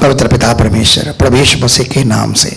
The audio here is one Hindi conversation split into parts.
पवित्र पिता परमेश्वर, प्रभु यीशु मसीह के नाम से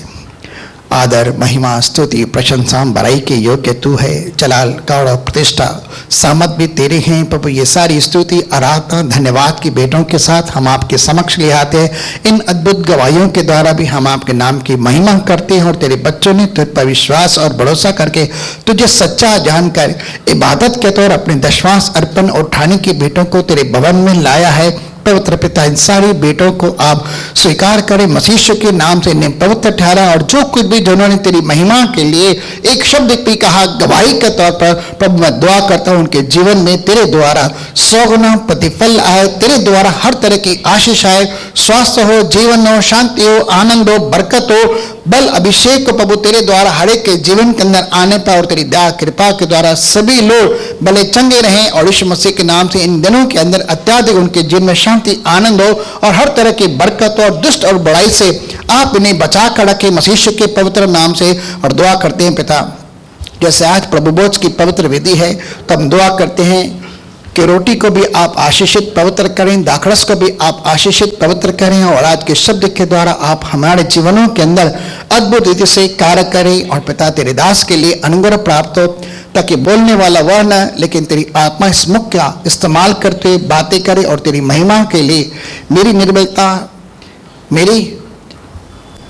आदर, महिमा, स्तुति, प्रशंसा, बड़ाई के योग्य तू है। जलाल, गौरव, प्रतिष्ठा, सामत भी तेरे हैं प्रभु। ये सारी स्तुति, आराधना, धन्यवाद की बेटों के साथ हम आपके समक्ष ले आते हैं। इन अद्भुत गवाहियों के द्वारा भी हम आपके नाम की महिमा करते हैं और तेरे बच्चों ने तुझ पर विश्वास और भरोसा करके तुझे सच्चा जानकर इबादत के तौर अपने दशवांश अर्पण और उठाने की बेटों को तेरे भवन में लाया है। पवित्र पिता, इन सारे बेटों को आप स्वीकार करें मसीह यीशु के नाम से, इन्हें पवित्र ठहरा। और जो कुछ भी जिन्होंने तेरी महिमा के लिए एक शब्द भी कहा गवाही के तौर पर, प्रभु मैं दुआ करता हूं उनके जीवन में तेरे द्वारा 100 गुना प्रतिफल आए, तेरे द्वारा हर तरह की आशीष आए, स्वास्थ्य हो, जीवन हो, शांति हो, आनंद हो, बरकत हो, बल अभिषेक को प्रभु तेरे द्वारा हर एक के जीवन के अंदर आने पर और तेरी दया कृपा के द्वारा सभी लोग भले चंगे रहें। और यीशु मसीह के नाम से इन दिनों के अंदर अत्याधिक उनके जीवन में शांति, आनंद हो और हर तरह की बरकत और दुष्ट और बुराई से आप इन्हें बचा कर रखें मसीह यीशु के पवित्र नाम से। और दुआ करते हैं पिता, जैसे आज प्रभु भोज की पवित्र विधि है तो हम दुआ करते हैं कि रोटी को भी आप आशीषित पवित्र करें, दाखरस को भी आप आशीषित पवित्र करें और आज के शब्द के द्वारा आप हमारे जीवनों के अंदर अद्भुत रीति से कार्य करें। और पिता तेरे दास के लिए अनुग्रह प्राप्त हो, ताकि बोलने वाला वह न लेकिन तेरी आत्मा इस मुख का इस्तेमाल करते हुए बातें करे और तेरी महिमा के लिए मेरी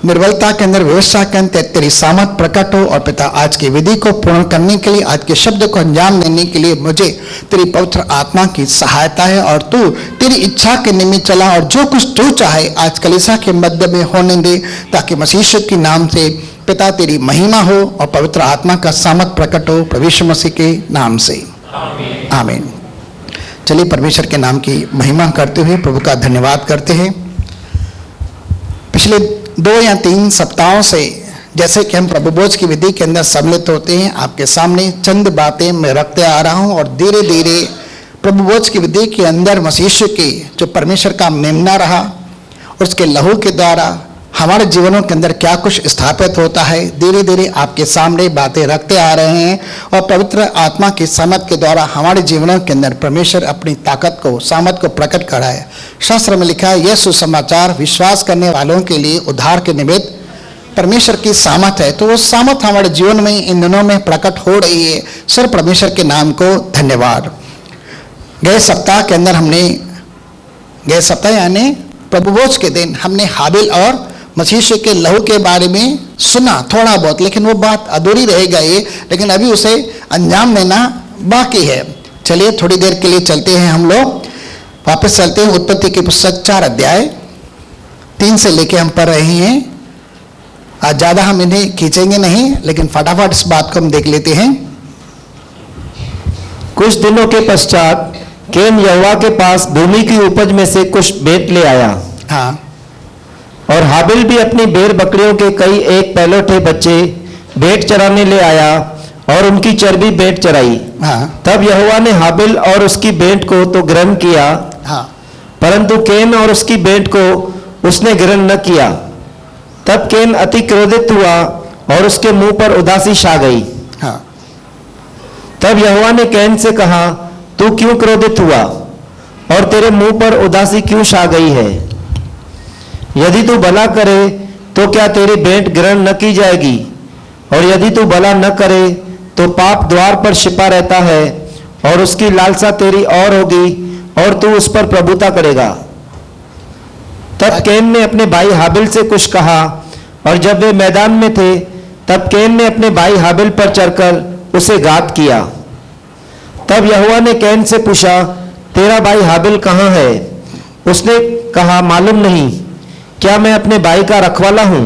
निर्बलता के अंदर व्यवस्था के अंदर तेरी सामर्थ प्रकट हो। और पिता आज की विधि को पूर्ण करने के लिए, आज के शब्द को अंजाम देने के लिए मुझे तेरी पवित्र आत्मा की सहायता है और तू तेरी इच्छा के निमित्त चला और जो कुछ तू चाहे आज कलीसिया के मध्य में होने दे, ताकि मसीह यीशु के नाम से पिता तेरी महिमा हो और पवित्र आत्मा का सामर्थ प्रकट हो, प्रभु यीशु मसीह के नाम से आमीन। चलिए परमेश्वर के नाम की महिमा करते हुए प्रभु का धन्यवाद करते हैं। पिछले 2 या 3 सप्ताहों से जैसे कि हम प्रभु भोज की विधि के अंदर सम्मिलित होते हैं, आपके सामने चंद बातें मैं रखते आ रहा हूं और धीरे धीरे प्रभु भोज की विधि के अंदर मसीह यीशु के जो परमेश्वर का मेमना रहा और उसके लहू के द्वारा हमारे जीवनों के अंदर क्या कुछ स्थापित होता है, धीरे धीरे आपके सामने बातें रखते आ रहे हैं। और पवित्र आत्मा की सामर्थ के द्वारा हमारे जीवनों के अंदर परमेश्वर अपनी ताकत को, सामर्थ को प्रकट करा है। शास्त्र में लिखा है, यह सुसमाचार विश्वास करने वालों के लिए उद्धार के निमित्त परमेश्वर की सामर्थ है। तो वो सामर्थ हमारे जीवन में इन दिनों में प्रकट हो रही है। सर परमेश्वर के नाम को धन्यवाद। गए सप्ताह के अंदर गए सप्ताह यानी प्रभु भोज के दिन हमने हाबिल और मसीह यीशु के लहू के बारे में सुना थोड़ा बहुत, लेकिन वो बात अधूरी रह गई, लेकिन अभी उसे अंजाम देना बाकी है। चलिए थोड़ी देर के लिए चलते हैं, हम लोग वापस चलते हैं उत्पत्ति की पुस्तक 4 अध्याय 3 से लेके हम पढ़ रहे हैं। आज ज़्यादा हम इन्हें खींचेंगे नहीं, लेकिन फटाफट इस बात को हम देख लेते हैं। कुछ दिनों के पश्चात केन यहोवा के पास भूमि की उपज में से कुछ भेंट ले आया। हाँ। और हाबिल भी अपनी भेड़ बकरियों के कई एक पहलौठे बच्चे भेंट चराने ले आया और उनकी चर्बी भेंट चराई। हाँ। तब यहोवा ने हाबिल और उसकी भेंट को तो ग्रहण किया, हाँ। परंतु केन और उसकी भेंट को उसने ग्रहण न किया। तब केन अति क्रोधित हुआ और उसके मुंह पर उदासी छा गई। हाँ। तब यहोवा ने केन से कहा, तू क्यों क्रोधित हुआ और तेरे मुंह पर उदासी क्यों छा गई है? यदि तू भला करे तो क्या तेरी भेंट ग्रहण न की जाएगी, और यदि तू भला न करे तो पाप द्वार पर छिपा रहता है और उसकी लालसा तेरी और होगी और तू उस पर प्रभुता करेगा। तब केन ने अपने भाई हाबिल से कुछ कहा, और जब वे मैदान में थे तब केन ने अपने भाई हाबिल पर चढ़कर उसे घात किया। तब यहोवा ने केन से पूछा, तेरा भाई हाबिल कहाँ है? उसने कहा, मालूम नहीं, क्या मैं अपने भाई का रखवाला हूं?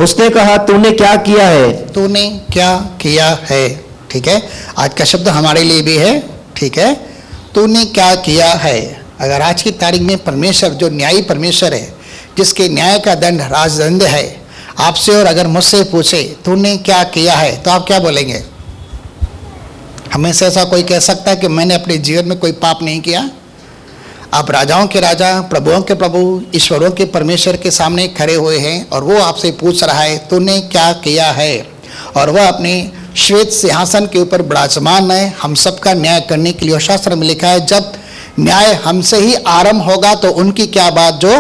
उसने कहा, तूने क्या किया है? तूने क्या किया है। ठीक है, आज का शब्द हमारे लिए भी है। ठीक है, तूने क्या किया है। अगर आज की तारीख में परमेश्वर जो न्यायी परमेश्वर है, जिसके न्याय का दंड राजदंड है, आपसे और अगर मुझसे पूछे तूने क्या किया है, तो आप क्या बोलेंगे? हमें से ऐसा कोई कह सकता है कि मैंने अपने जीवन में कोई पाप नहीं किया? आप राजाओं के राजा, प्रभुओं के प्रभु, ईश्वरों के परमेश्वर के सामने खड़े हुए हैं और वो आपसे पूछ रहा है तूने क्या किया है। और वह अपने श्वेत सिंहासन के ऊपर विराजमान है हम सबका न्याय करने के लिए। शास्त्र में लिखा है, जब न्याय हमसे ही आरंभ होगा तो उनकी क्या बात जो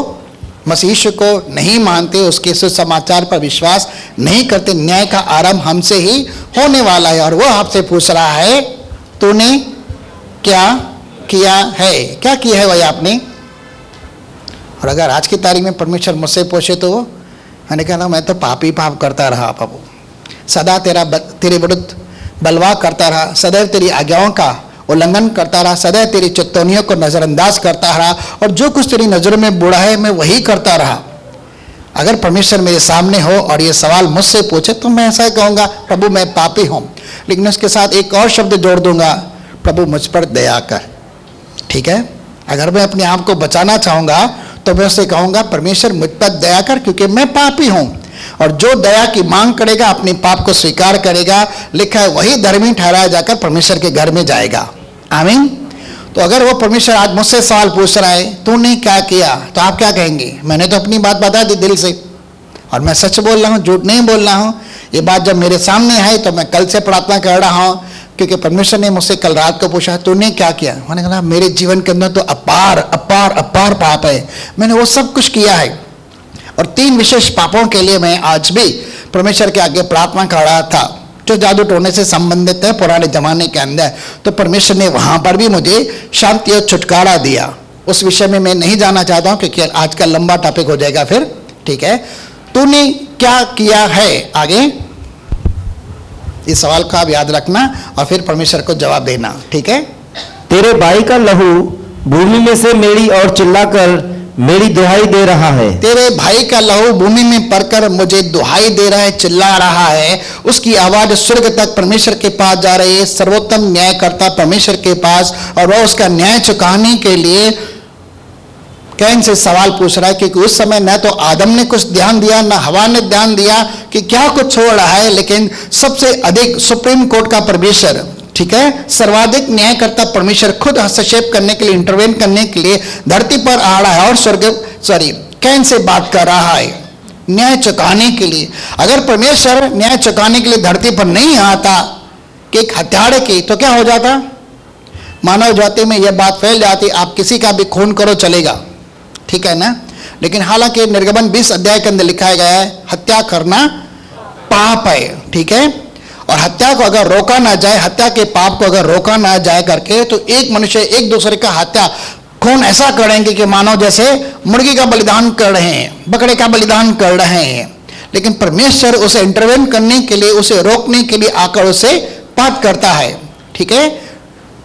मसीह यीशु को नहीं मानते, उसके सुसमाचार पर विश्वास नहीं करते, न्याय का आरंभ हमसे ही होने वाला है। और वो आपसे पूछ रहा है तूने क्या किया है, क्या किया है वही आपने। और अगर आज की तारीख में परमेश्वर मुझसे पूछे तो मैंने कहा मैं तो पाप करता रहा प्रभु, सदा तेरे विरुद्ध बलवा करता रहा, सदैव तेरी आज्ञाओं का उल्लंघन करता रहा, सदैव तेरी चेतावनियों को नज़रअंदाज करता रहा, और जो कुछ तेरी नज़रों में बुरा है मैं वही करता रहा। अगर परमेश्वर मेरे सामने हो और ये सवाल मुझसे पूछे तो मैं ऐसा कहूँगा प्रभु मैं पापी हूँ, लेकिन उसके साथ एक और शब्द जोड़ दूंगा, प्रभु मुझ पर दया कर। ठीक है, अगर मैं अपने आप को बचाना चाहूँगा तो मैं उससे कहूँगा परमेश्वर मुझ पर दया कर, क्योंकि मैं पापी हूँ। और जो दया की मांग करेगा, अपने पाप को स्वीकार करेगा, लिखा है वही धर्मी ठहराया जाकर परमेश्वर के घर में जाएगा। आमीन। तो अगर वो परमेश्वर आज मुझसे सवाल पूछ रहा है तूने क्या किया, तो आप क्या कहेंगे। मैंने तो अपनी बात बता दी दिल से, और मैं सच बोल रहा हूँ, झूठ नहीं बोल रहा हूँ। ये बात जब मेरे सामने आई तो मैं कल से प्रार्थना कर रहा हूँ, क्योंकि परमेश्वर ने मुझसे कल रात को पूछा तूने क्या किया। मैंने कहा मेरे जीवन के अंदर तो अपार अपार अपार पाप है, मैंने वो सब कुछ किया है। और 3 विशेष पापों के लिए मैं आज भी परमेश्वर के आगे प्रार्थना कर रहा था, जो जादू टोने से संबंधित है पुराने जमाने के अंदर। तो परमेश्वर ने वहां पर भी मुझे शांति और छुटकारा दिया। उस विषय में मैं नहीं जाना चाहता हूं, क्योंकि आज का लंबा टॉपिक हो जाएगा फिर। ठीक है, तूने क्या किया है, आगे इस सवाल को आप याद रखना और फिर परमेश्वर को जवाब देना। ठीक है, तेरे भाई का लहू भूमि में से मेरी ओर चिल्लाकर मेरी दुहाई दे रहा है। तेरे भाई का लहू भूमि में पड़कर मुझे दुहाई दे रहा है, चिल्ला रहा है। उसकी आवाज स्वर्ग तक परमेश्वर के पास जा रही है, सर्वोत्तम न्यायकर्ता परमेश्वर के पास, और वह उसका न्याय चुकाने के लिए कैन से सवाल पूछ रहा है। क्योंकि उस समय न तो आदम ने कुछ ध्यान दिया, न हवा ने ध्यान दिया कि क्या कुछ हो रहा है, लेकिन सबसे अधिक सुप्रीम कोर्ट का परमेश्वर, ठीक है, सर्वाधिक न्यायकर्ता परमेश्वर खुद हस्तक्षेप करने के लिए, इंटरवेन करने के लिए धरती पर आ रहा है और कैन से बात कर रहा है न्याय चुकाने के लिए। अगर परमेश्वर न्याय चुकाने के लिए धरती पर नहीं आता कि एक हत्यारे की, तो क्या हो जाता, मानव जाति में यह बात फैल जाती आप किसी का भी खून करो चलेगा, ठीक है ना। लेकिन हालांकि निर्गमन 20 अध्याय के अंदर लिखा गया है हत्या करना पाप है, ठीक है। और हत्या को अगर रोका ना जाए, हत्या के पाप को अगर रोका ना जाए करके, तो एक मनुष्य एक दूसरे का हत्या खून ऐसा करेंगे कि मानो जैसे मुर्गी का बलिदान कर रहे हैं, बकरे का बलिदान कर रहे हैं। लेकिन परमेश्वर उसे इंटरवेन करने के लिए, उसे रोकने के लिए आकर उसे बात करता है, ठीक है।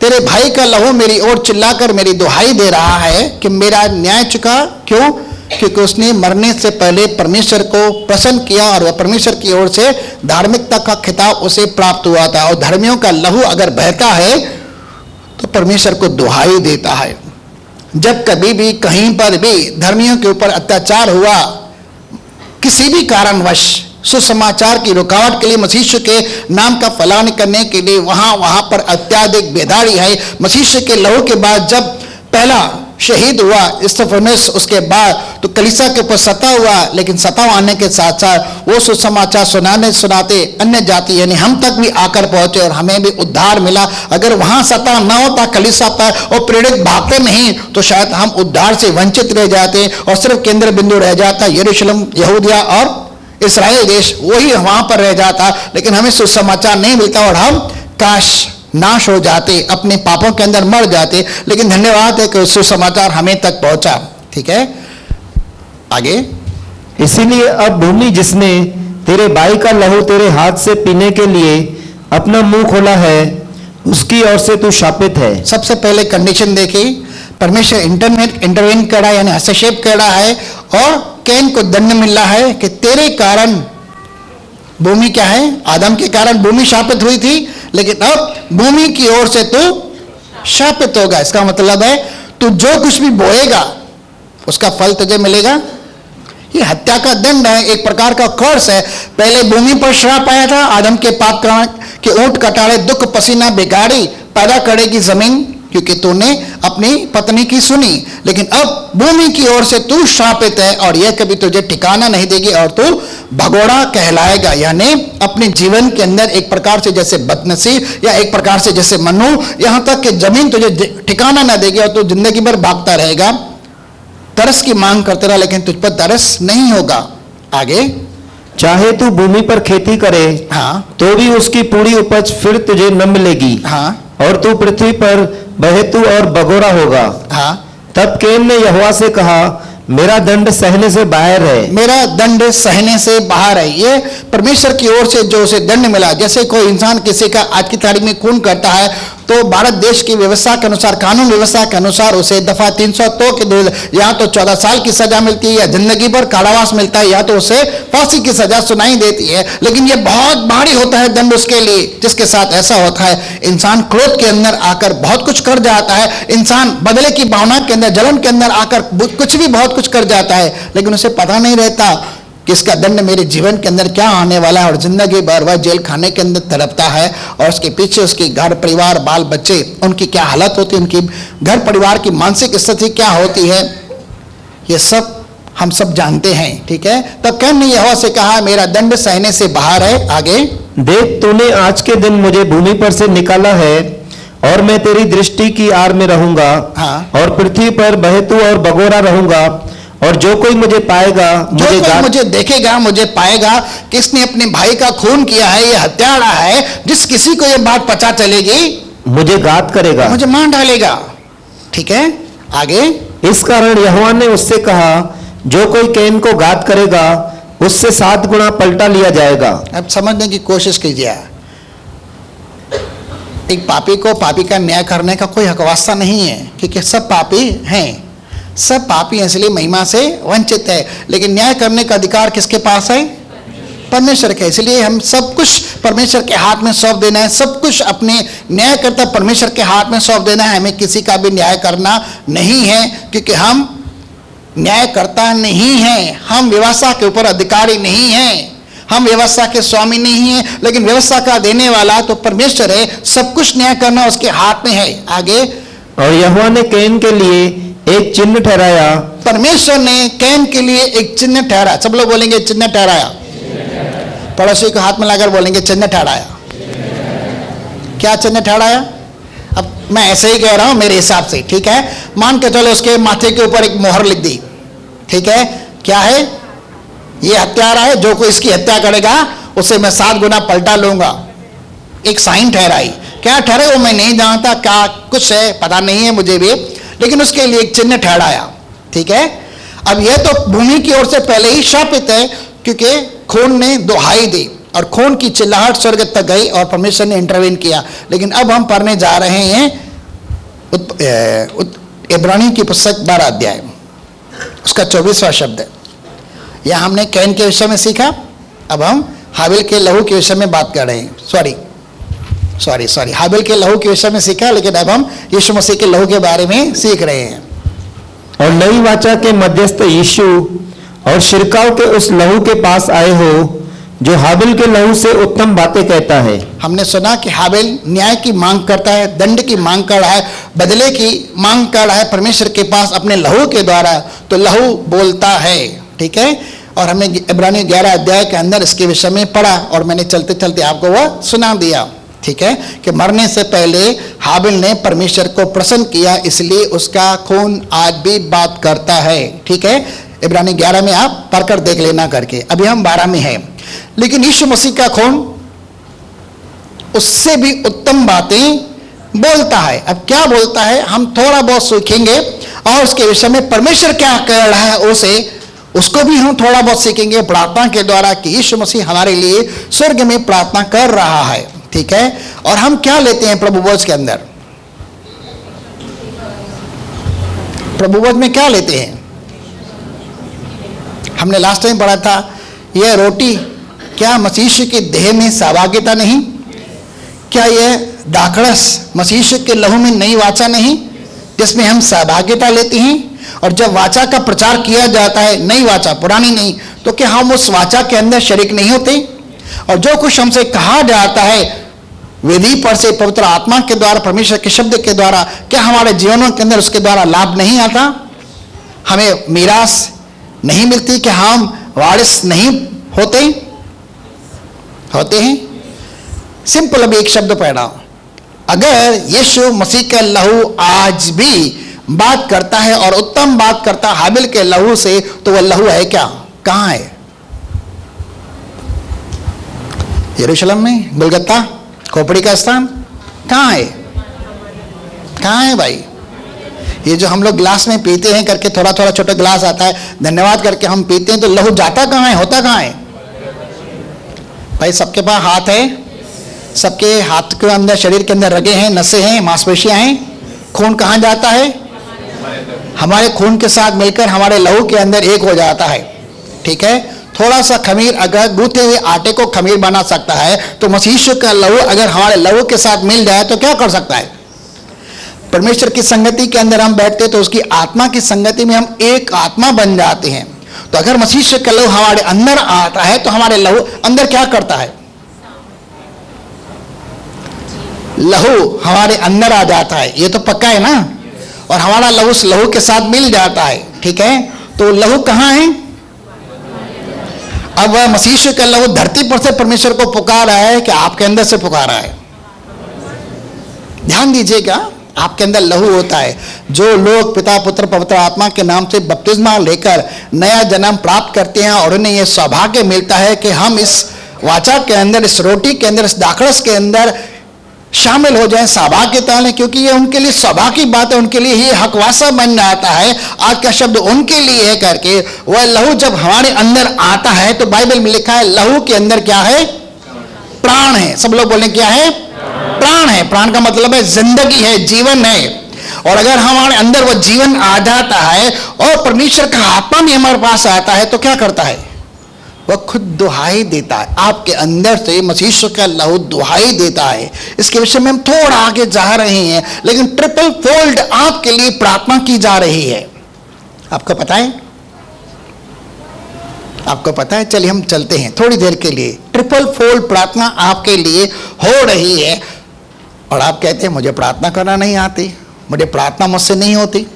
तेरे भाई का लहू मेरी ओर चिल्लाकर मेरी दुहाई दे रहा है कि मेरा न्याय चुका। क्यों? क्योंकि उसने मरने से पहले परमेश्वर को प्रसन्न किया, और वह परमेश्वर की ओर से धार्मिकता का खिताब उसे प्राप्त हुआ था। और धर्मियों का लहू अगर बहता है तो परमेश्वर को दुहाई देता है। जब कभी भी कहीं पर भी धर्मियों के ऊपर अत्याचार हुआ, किसी भी कारणवश, सुसमाचार की रुकावट के लिए, मसीह के नाम का फैलाने करने के लिए, वहां पर अत्याधिक बेदारी है। मसीह के लहू के बाद जब पहला शहीद हुआ स्तिफनुस, उसके बाद तो कलीसिया के ऊपर सता हुआ, लेकिन सता आने के साथ साथ वो सुसमाचार सुनाते अन्य जाति यानी हम तक भी आकर पहुंचे और हमें भी उद्धार मिला। अगर वहां सता न होता कलीसिया पर और प्रेरित भागते नहीं, तो शायद हम उद्धार से वंचित रह जाते और सिर्फ केंद्र बिंदु रह जाता यरूशलेम, यहूदिया और इस्राएल देश, वही वहां पर रह जाता। लेकिन हमें सुसमाचार नहीं मिलता और हम काश नाश हो जाते, अपने पापों के अंदर मर जाते। लेकिन धन्यवाद है कि सुसमाचार हमें तक पहुंचा, ठीक है। आगे, इसीलिए अब भूमि जिसने तेरे भाई का लहू तेरे हाथ से पीने के लिए अपना मुंह खोला है, उसकी ओर से तू शापित है। सबसे पहले कंडीशन देखी, परमेश्वर इंटरवेन कर रहा है, यानी हस्तक्षेप कर रहा है, और कैन को दंड मिल रहा है कि तेरे कारण भूमि क्या है, आदम के कारण भूमि शापित हुई थी, लेकिन अब भूमि की ओर से तू शापित होगा। इसका मतलब है तू जो कुछ भी बोएगा उसका फल तुझे मिलेगा। ये हत्या का दंड है, एक प्रकार का कर्स है। पहले भूमि पर श्राप आया था आदम के पाप के ऊंट कटारे दुख पसीना बिगाड़ी पैदा करेगी जमीन, क्योंकि तूने अपनी पत्नी की सुनी। लेकिन अब भूमि की ओर से तू शापित है और यह कभी तुझे ठिकाना नहीं देगी और तू भगोड़ा कहलाएगा। यानी अपने जीवन के अंदर एक प्रकार से जैसे बदनसीब या एक प्रकार से जैसे मनु, यहां तक कि जमीन तुझे ठिकाना ना देगी और तू जिंदगी भर भागता रहेगा। तरस की मांग करते रहा, लेकिन तुझ पर तरस नहीं होगा। आगे, चाहे तू भूमि पर खेती करे हाँ तो भी उसकी पूरी उपज फिर तुझे न मिलेगी, हाँ और तू पृथ्वी पर बहेतू और बगोरा होगा। हाँ। तब कैन ने यहोवा से कहा, मेरा दंड सहने से बाहर है। मेरा दंड सहने से बाहर है। ये परमेश्वर की ओर से जो उसे दंड मिला। जैसे कोई इंसान किसी का आज की तारीख में खून करता है तो भारत देश की व्यवस्था के अनुसार, कानून व्यवस्था के अनुसार उसे दफा 302 के या तो 14 साल की सजा मिलती है, या जिंदगी भर कारावास मिलता है, या तो उसे फांसी की सजा सुनाई देती है। लेकिन ये बहुत भारी होता है दंड उसके लिए। जिसके साथ ऐसा होता है, इंसान क्रोध के अंदर आकर बहुत कुछ कर जाता है, इंसान बदले की भावना के अंदर, जलन के अंदर आकर कुछ भी बहुत कुछ कर जाता है, लेकिन उसे पता नहीं रहता कि इसका दंड मेरे जीवन के अंदर क्या आने वाला है। और जिंदगी भर वह जेल खाने के अंदर तड़पता है, और उसके पीछे उसके घर परिवार, बाल बच्चे, उनकी क्या हालत होती है, उनकी घर परिवार की मानसिक स्थिति क्या होती है, ये सब हम सब जानते हैं। ठीक है। तो कैन ने यहोवा से कहा, मेरा दंड सहने से बाहर है। आगे, देख तूने आज के दिन मुझे भूमि पर से निकाला है, और मैं तेरी दृष्टि की आड़ में रहूंगा। हाँ। और पृथ्वी पर बहेतू और बगोरा रहूंगा, और जो कोई मुझे पाएगा, मुझे देखेगा, मुझे पाएगा किसने अपने भाई का खून किया है, ये हत्यारा है, जिस किसी को ये बात पता चलेगी मुझे घात करेगा, मुझे मार डालेगा। ठीक है। आगे, इस कारण यहोवा ने उससे कहा, जो कोई कैन को घात करेगा उससे 7 गुना पलटा लिया जाएगा। अब समझने की कोशिश कीजिए, एक पापी को पापी का न्याय करने का कोई हक वास्ता नहीं है, क्योंकि सब पापी हैं, सब पापी हैं, इसलिए महिमा से वंचित है। लेकिन न्याय करने का अधिकार किसके पास है? परमेश्वर के। इसलिए हम सब कुछ परमेश्वर के हाथ में सौंप देना है, सब कुछ अपने न्यायकर्ता परमेश्वर के हाथ में सौंप देना है। हमें किसी का भी न्याय करना नहीं है, क्योंकि हम न्यायकर्ता नहीं हैं, हम व्यवस्था के ऊपर अधिकारी नहीं हैं, हम व्यवस्था के स्वामी नहीं हैं, लेकिन व्यवस्था का देने वाला तो परमेश्वर है। सब कुछ न्याय करना उसके हाथ में है। आगे, और यहोवा ने कैन के लिए एक चिन्ह ठहराया। परमेश्वर ने कैन के लिए एक चिन्ह ठहराया। सब लोग बोलेंगे चिन्ह ठहराया। पड़ोसी को हाथ में लाकर बोलेंगे चिन्ह ठहराया। क्या चिन्ह ठहराया? अब मैं ऐसे ही कह रहा हूं मेरे हिसाब से। ठीक है। मान के चलो उसके माथे के ऊपर एक मोहर लिख दी। ठीक है। क्या है? ये हत्यारा है, जो कोई इसकी हत्या करेगा उसे मैं 7 गुना पलटा लूंगा। एक साइन ठहराई। क्या ठहरे वो मैं नहीं जानता, क्या कुछ है पता नहीं है मुझे भी, लेकिन उसके लिए एक चिन्ह ठहराया। ठीक है। अब यह तो भूमि की ओर से पहले ही शापित है, क्योंकि खून ने दुहाई दी और खून की चिल्लाहट स्वर्ग तक गई और परमेश्वर ने इंटरवेन किया। लेकिन अब हम पढ़ने जा रहे हैं इब्रानी की पुस्तक 12 अध्याय, उसका 24वां शब्द है। यह हमने कैन के विषय में सीखा, अब हम हाबिल के लहू के विषय में बात कर रहे हैं। सॉरी हाबिल के लहू के विषय में सीखा, लेकिन अब हम यीशु मसीह के लहू के बारे में सीख रहे हैं। और नई वाचा के मध्यस्थ यीशु और शिरकाव के उस लहू के पास आए हो, जो हाबिल के लहू से उत्तम बातें कहता है। हमने सुना कि हाबिल न्याय की मांग करता है, दंड की मांग कर रहा है, बदले की मांग कर रहा है परमेश्वर के पास अपने लहू के द्वारा। तो लहू बोलता है। ठीक है। और हमने इब्रानी 11 अध्याय के अंदर इसके विषय में पढ़ा, और मैंने चलते चलते आपको वह सुना दिया। ठीक है। कि मरने से पहले हाबिल ने परमेश्वर को प्रसन्न किया, इसलिए उसका खून आज भी बात करता है। ठीक है। इब्रानी 11 में आप पढ़कर देख लेना करके। अभी हम 12 में हैं। लेकिन यीशु मसीह का खून उससे भी उत्तम बातें बोलता है। अब क्या बोलता है हम थोड़ा बहुत सीखेंगे, और उसके विषय में परमेश्वर क्या कह रहा है उसको भी हम थोड़ा बहुत सीखेंगे प्रार्थना के द्वारा, कि यीशु मसीह हमारे लिए स्वर्ग में प्रार्थना कर रहा है। ठीक है। और हम क्या लेते हैं प्रभु भोज के अंदर? प्रभु भोज में क्या लेते हैं? हमने लास्ट टाइम पढ़ा था, यह रोटी क्या मसीह के देह में सहभागिता नहीं? क्या यह दाखरस मसीह के लहू में नई वाचा नहीं, जिसमें हम सहभागिता लेते हैं? और जब वाचा का प्रचार किया जाता है, नई वाचा पुरानी नहीं, तो क्या हम उस वाचा के अंदर शरीक नहीं होते? और जो कुछ हमसे कहा जाता है वेदी पर से पवित्र आत्मा के द्वारा, परमेश्वर के शब्द के द्वारा, क्या हमारे जीवनों के अंदर उसके द्वारा लाभ नहीं आता? हमें मीरास नहीं मिलती? कि हम वारिस नहीं होते हैं? सिंपल अभी एक शब्द पढ़ा, अगर यीशु मसीह का लहू आज भी बात करता है और उत्तम बात करता है हाबिल के लहू से, तो वह लहू है क्या? कहां है? यरूशलेम में गुलगत्ता खोपड़ी का स्थान कहां है? कहां है भाई? ये जो हम लोग गिलास में पीते हैं करके, थोड़ा थोड़ा छोटा गिलास आता है, धन्यवाद करके हम पीते हैं, तो लहू जाता कहां है, होता कहां है भाई? सबके पास हाथ है, सबके हाथ के अंदर, शरीर के अंदर रगे हैं, नसें हैं, मांसपेशियां हैं। खून कहां जाता है? हमारे खून के साथ मिलकर हमारे लहू के अंदर एक हो जाता है। ठीक है, थोड़ा सा खमीर अगर गूंथे हुए आटे को खमीर बना सकता है, तो मसीह का लहू अगर हमारे लहू के साथ मिल जाए तो क्या कर सकता है? परमेश्वर की संगति के अंदर हम बैठते तो उसकी आत्मा की संगति में हम एक आत्मा बन जाते हैं। तो अगर मसीह का लहू हमारे अंदर आता है तो हमारे लहू अंदर क्या करता है? लहू हमारे अंदर आ जाता है, ये तो पक्का है ना। और हमारा लहू उस लहू के साथ मिल जाता है। ठीक है, तो लहू कहां है? अब वह मसीह का लहू धरती पर से परमेश्वर को पुकार रहा है कि आपके अंदर से पुकार रहा है? ध्यान दीजिएगा, आपके अंदर लहू होता है। जो लोग पिता पुत्र पवित्र आत्मा के नाम से बपतिस्मा लेकर नया जन्म प्राप्त करते हैं और उन्हें यह सौभाग्य मिलता है कि हम इस वाचा के अंदर, इस रोटी के अंदर, इस दाखरस के अंदर शामिल हो जाएं, सौभाग्यता है, क्योंकि ये उनके लिए सौभाग्य की बात है, उनके लिए ये हकवासा बन जाता है। आज का शब्द उनके लिए है करके, वह लहू जब हमारे अंदर आता है तो बाइबल में लिखा है लहू के अंदर क्या है? प्राण है। सब लोग बोले क्या है? प्राण है। प्राण का मतलब है जिंदगी है, जीवन है। और अगर हमारे अंदर वह जीवन आ जाता है और परमेश्वर का आत्मा भी हमारे पास आता है तो क्या करता है? वह खुद दुहाई देता है। आपके अंदर से मसीह का लहू दुहाई देता है। इसके विषय में हम थोड़ा आगे जा रहे हैं, लेकिन ट्रिपल फोल्ड आपके लिए प्रार्थना की जा रही है। आपको पता है? आपको पता है? चलिए हम चलते हैं थोड़ी देर के लिए। ट्रिपल फोल्ड प्रार्थना आपके लिए हो रही है और आप कहते हैं मुझे प्रार्थना करना नहीं आती, मुझे प्रार्थना मुझसे नहीं होती।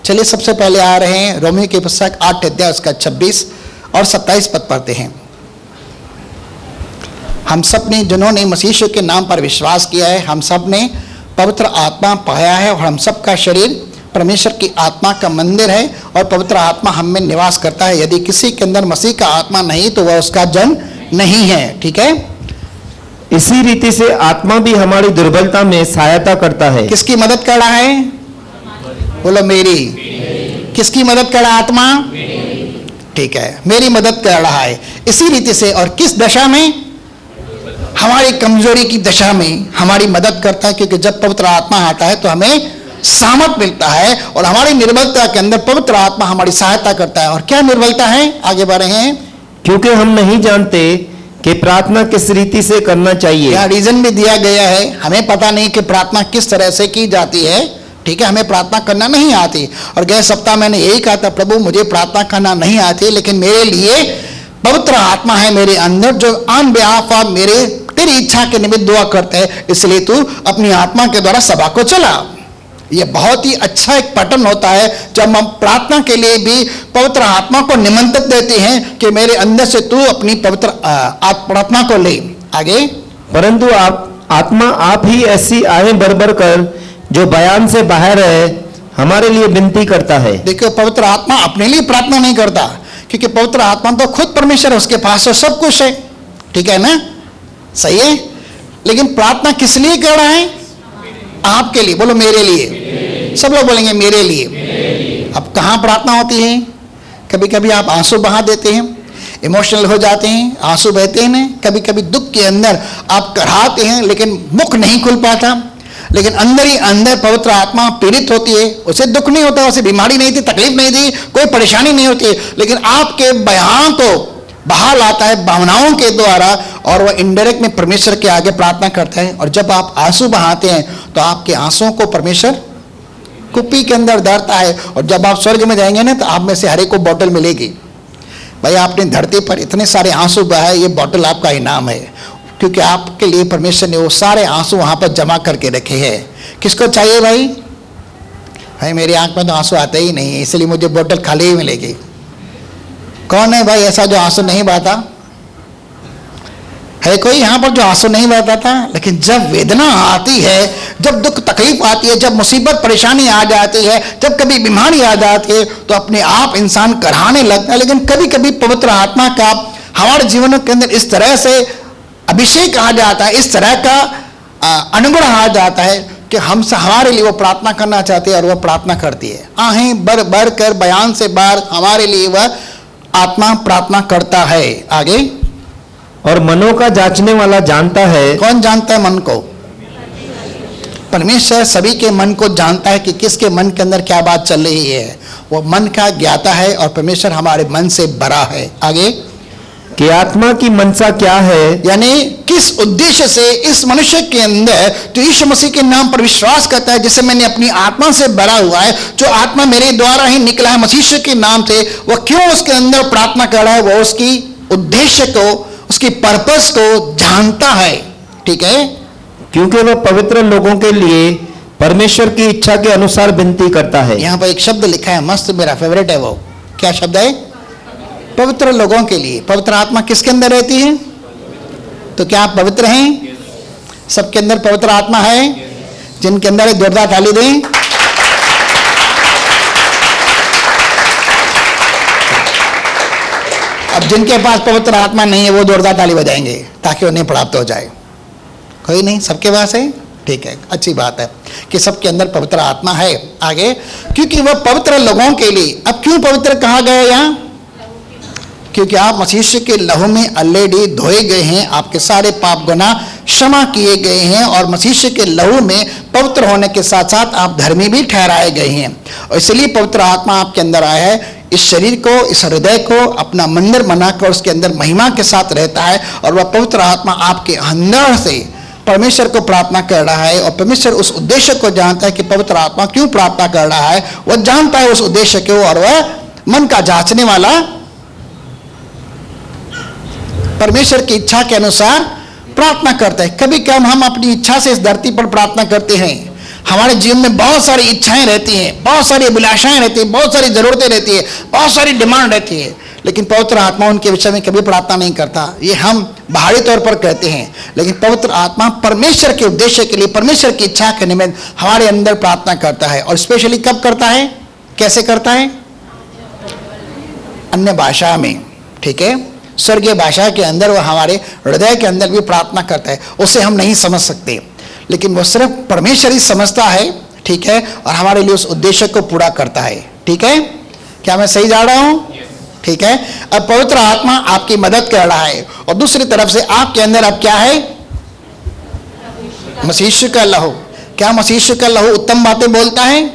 चलिए सबसे पहले आ रहे हैं रोमियो की पुस्तक 8 अध्याय उसका 26 और 27 पद पढ़ते हैं। हम सब ने, जिन्होंने मसीह के नाम पर विश्वास किया है, हम सब ने पवित्र आत्मा पाया है और हम सब का शरीर परमेश्वर की आत्मा का मंदिर है और पवित्र आत्मा हम में निवास करता है। यदि किसी के अंदर मसीह का आत्मा नहीं तो वह उसका जन नहीं है। ठीक है, इसी रीति से आत्मा भी हमारी दुर्बलता में सहायता करता है। किसकी मदद कर रहा है? बोलो मेरी। किसकी मदद कर रहा है? आत्मा। ठीक है, मेरी मदद कर रहा है। इसी रीति से, और किस दशा में? हमारी कमजोरी की दशा में हमारी मदद करता है, क्योंकि जब पवित्र आत्मा आता है तो हमें सामर्थ मिलता है और हमारी निर्बलता के अंदर पवित्र आत्मा हमारी सहायता करता है। और क्या निर्बलता है? आगे बढ़ रहे हैं। क्योंकि हम नहीं जानते कि प्रार्थना किस रीति से करना चाहिए। यह रीजन भी दिया गया है, हमें पता नहीं कि प्रार्थना किस तरह से की जाती है। ठीक है, हमें प्रार्थना करना नहीं आती। और गए सप्ताह मैंने यही कहा था, प्रभु मुझे प्रार्थना करना नहीं आती, लेकिन मेरे लिए पवित्र आत्मा है मेरे अंदर जो ऑन बिहाफ ऑफ मेरे तेरी इच्छा के निमित्त दुआ करते हैं, इसलिए तू अपनी आत्मा के द्वारा सभा को चला। यह बहुत ही अच्छा एक पैटर्न होता है जब हम प्रार्थना के लिए भी पवित्र आत्मा को निमंत्रित देते हैं कि मेरे अंदर से तू अपनी पवित्र प्रार्थना को ले। आगे, परंतु आत्मा आप ही ऐसी आहें भर कर जो बयान से बाहर है हमारे लिए विनती करता है। देखिए, पवित्र आत्मा अपने लिए प्रार्थना नहीं करता, क्योंकि पवित्र आत्मा तो खुद परमेश्वर है, उसके पास तो सब कुछ है। ठीक है ना, सही है। लेकिन प्रार्थना किस लिए कर रहा है? आपके लिए। बोलो मेरे लिए। सब लोग बोलेंगे मेरे लिए। अब कहाँ प्रार्थना होती है? कभी कभी आप आंसू बहा देते हैं, इमोशनल हो जाते हैं, आंसू बहते हैं। कभी कभी दुख के अंदर आप कराहते हैं लेकिन मुख नहीं खुल पाता, लेकिन अंदर ही अंदर पवित्र आत्मा पीड़ित होती है। उसे दुख नहीं होता, उसे बीमारी नहीं थी, तकलीफ नहीं थी, कोई परेशानी नहीं होती, लेकिन आपके बयान को बहा लाता है भावनाओं के द्वारा और वह इनडायरेक्ट में परमेश्वर के आगे प्रार्थना करता है। और जब आप आंसू बहाते हैं तो आपके आंसुओं को परमेश्वर कुप्पी के अंदर धरता है। और जब आप स्वर्ग में जाएंगे ना तो आप में से हर एक को बोतल मिलेगी। भाई आपने धरती पर इतने सारे आंसू बहाए, ये बोतल आपका इनाम है, क्योंकि आपके लिए परमेश्वर ने वो सारे आंसू वहां पर जमा करके रखे हैं। किसको चाहिए भाई? भाई मेरी आंख में तो आंसू आते ही नहीं है, इसलिए मुझे बोतल खाली ही मिलेगी। कौन है भाई ऐसा जो आंसू नहीं बहाता? है कोई यहाँ पर जो आंसू नहीं बहता था? लेकिन जब वेदना आती है, जब दुख तकलीफ आती है, जब मुसीबत परेशानी आ जाती है, जब कभी बीमारी आ जाती है, तो अपने आप इंसान कराने लगता है। लेकिन कभी कभी पवित्र आत्मा का हमारे जीवनों के अंदर इस तरह से अभिषेक आ जाता है, इस तरह का अनुग्रह आ जाता है कि हमसे हमारे लिए वो प्रार्थना करना चाहती है और वो प्रार्थना करती है। आहें बढ़ बढ़ कर बयान से बाहर हमारे लिए वह आत्मा प्रार्थना करता है। आगे, और मनों का जांचने वाला जानता है। कौन जानता है मन को? परमेश्वर सभी के मन को जानता है कि किसके मन के अंदर क्या बात चल रही है। वो मन का ज्ञाता है और परमेश्वर हमारे मन से बड़ा है। आगे, कि आत्मा की मनसा क्या है, यानी किस उद्देश्य से इस मनुष्य के अंदर जो यीशु मसीह के नाम पर विश्वास करता है, जिसे मैंने अपनी आत्मा से भरा हुआ है, जो आत्मा मेरे द्वारा ही निकला है मसीह के नाम से, वह क्यों उसके अंदर प्रार्थना कर रहा है? वो उसकी उद्देश्य को, उसकी पर्पस को जानता है। ठीक है, क्योंकि वह पवित्र लोगों के लिए परमेश्वर की इच्छा के अनुसार विनती करता है। यहाँ पर एक शब्द लिखा है, मस्त, मेरा फेवरेट है। वो क्या शब्द है? पवित्र लोगों के लिए। पवित्र आत्मा किसके अंदर रहती है? तो क्या आप पवित्र हैं? सबके अंदर पवित्र आत्मा है? जिनके अंदर है जोरदार ताली दें। अब जिनके पास पवित्र आत्मा नहीं है वो जोरदार ताली बजाएंगे ताकि उन्हें प्राप्त हो जाए। कोई नहीं, सबके पास है? ठीक है, अच्छी बात है कि सबके अंदर पवित्र आत्मा है। आगे, क्योंकि वह पवित्र लोगों के लिए। अब क्यों पवित्र कहा गया यहाँ? क्योंकि आप मसीह के लहू में ऑलरेडी धोए गए हैं, आपके सारे पाप गुनाह क्षमा किए गए हैं और मसीह के लहू में पवित्र होने के साथ साथ आप धर्मी भी ठहराए गए हैं। और इसलिए पवित्र आत्मा आपके अंदर आया है, इस शरीर को, इस हृदय को अपना मंदिर बनाकर उसके अंदर महिमा के साथ रहता है। और वह पवित्र आत्मा आपके अंदर से परमेश्वर को प्रार्थना कर रहा है। और परमेश्वर उस उद्देश्य को जानता है कि पवित्र आत्मा क्यों प्रार्थना कर रहा है, वह जानता है उस उद्देश्य को, और वह मन का जांचने वाला परमेश्वर की इच्छा के अनुसार प्रार्थना करते हैं। कभी कभी हम अपनी इच्छा से इस धरती पर प्रार्थना करते हैं। हमारे जीवन में बहुत सारी इच्छाएं रहती हैं, बहुत सारी अभिलाषाएं रहती हैं, बहुत सारी जरूरतें रहती है, बहुत सारी डिमांड रहती है, लेकिन पवित्र आत्मा उनके विषय में कभी प्रार्थना नहीं करता। ये हम बाहरी तौर पर कहते हैं, लेकिन पवित्र आत्मा परमेश्वर के उद्देश्य के लिए, परमेश्वर की इच्छा के निमित्त हमारे अंदर प्रार्थना करता है। और स्पेशली कब करता है, कैसे करता है? अन्य भाषा में। ठीक है, स्वर्गीय भाषा के अंदर वह हमारे हृदय के अंदर भी प्रार्थना करता है। उसे हम नहीं समझ सकते, लेकिन वह सिर्फ परमेश्वर ही समझता है। ठीक है, और हमारे लिए उस उद्देश्य को पूरा करता है। ठीक है, क्या मैं सही जा रहा हूं? ठीक है, अब पवित्र आत्मा आपकी मदद कर रहा है और दूसरी तरफ से आपके अंदर अब क्या है? मसीह का लहू। क्या मसीह का लहू उत्तम बातें बोलता है?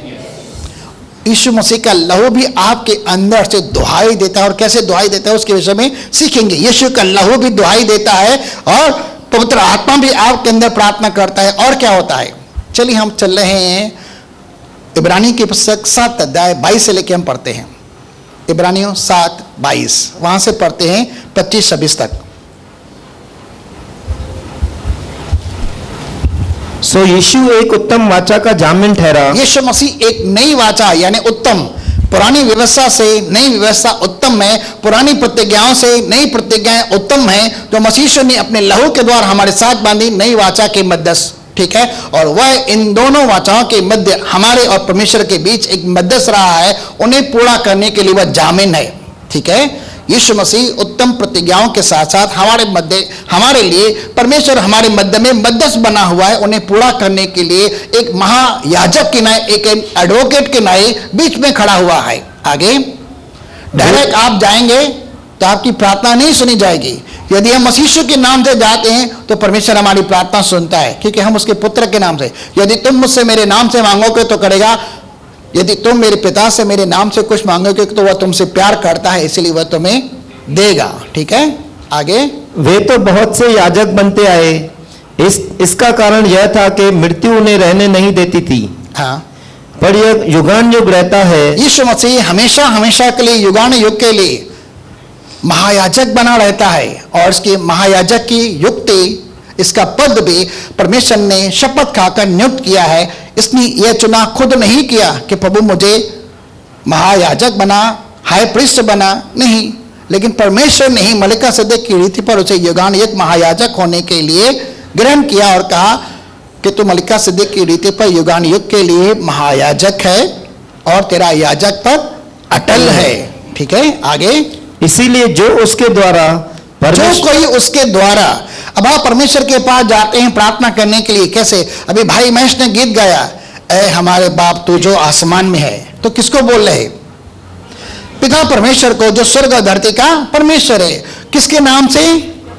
यीशु मसीह का लहू भी आपके अंदर से दुहाई देता है, और कैसे दुहाई देता है उसके विषय में सीखेंगे। यीशु का लहू भी दुहाई देता है और पवित्र आत्मा भी आपके अंदर प्रार्थना करता है। और क्या होता है? चलिए हम चल रहे हैं इब्रानी की पुस्तक 7 अध्याय 22 से लेकर हम पढ़ते हैं। इब्रानियों 7:22, वहां से पढ़ते हैं 25-26 तक। सो यीशु एक उत्तम वाचा का जामिन ठहरा। यीशु मसीह एक नई वाचा यानी उत्तम, पुरानी व्यवस्था से नई व्यवस्था उत्तम है, पुरानी प्रतिज्ञाओं से नई प्रतिज्ञाएं उत्तम है, जो मसीह ने अपने लहू के द्वारा हमारे साथ बांधी नई वाचा के मध्यस्थ। ठीक है, और वह इन दोनों वाचाओं के मध्य हमारे और परमेश्वर के बीच एक मध्यस्थ रहा है, उन्हें पूरा करने के लिए वह जामिन है। ठीक है, यीशु मसीह उत्तम प्रतिज्ञाओं के साथ साथ हमारे लिए परमेश्वर हमारे मध्य में मध्यस्थ बना हुआ है, उन्हें पूरा करने के लिए एक महायाजक के नाते, एक एडवोकेट के नाते बीच में खड़ा हुआ है। आगे, डायरेक्ट आप जाएंगे तो आपकी प्रार्थना नहीं सुनी जाएगी। यदि हम मसीह के नाम से जाते हैं तो परमेश्वर हमारी प्रार्थना सुनता है, क्योंकि हम उसके पुत्र के नाम से। यदि तुम मुझसे मेरे नाम से मांगोगे तो करेगा, यदि तुम मेरे पिता से मेरे नाम से कुछ मांगोगे तो वह तुमसे प्यार करता है, इसलिए वह तुम्हें देगा। ठीक है, आगे, वे तो बहुत से याजक बनते आए, इसका कारण यह था कि मृत्यु उन्हें रहने नहीं देती थी। हाँ, पर यह युगान युग रहता है। यीशु मसीह हमेशा हमेशा के लिए, युगान युग के लिए महायाजक बना रहता है। और इसकी महायाजक की युक्ति, इसका पद भी परमेश्वर ने शपथ खाकर नियुक्त किया है। इसने यह चुना खुद नहीं किया कि प्रभु मुझे महायाजक बना, हाई प्रीस्ट बना, नहीं, लेकिन परमेश्वर ने ही मलिकिसेदेक की रीति पर उसे युगानुयुग महायाजक होने के लिए ग्रहण किया और कहा कि तू मलिकिसेदेक की रीति पर युगानुयुग के लिए महायाजक है और तेरा याजक पद अटल है। ठीक है, आगे। इसीलिए जो उसके द्वारा जो कोई उसके द्वारा, अब आप परमेश्वर के पास जाते हैं प्रार्थना करने के लिए, कैसे? अभी भाई महेश ने गीत गाया, ऐ हमारे बाप तू जो आसमान में है, तो किसको बोल रहे? पिता परमेश्वर को, जो स्वर्ग और धरती का परमेश्वर है। किसके नाम से?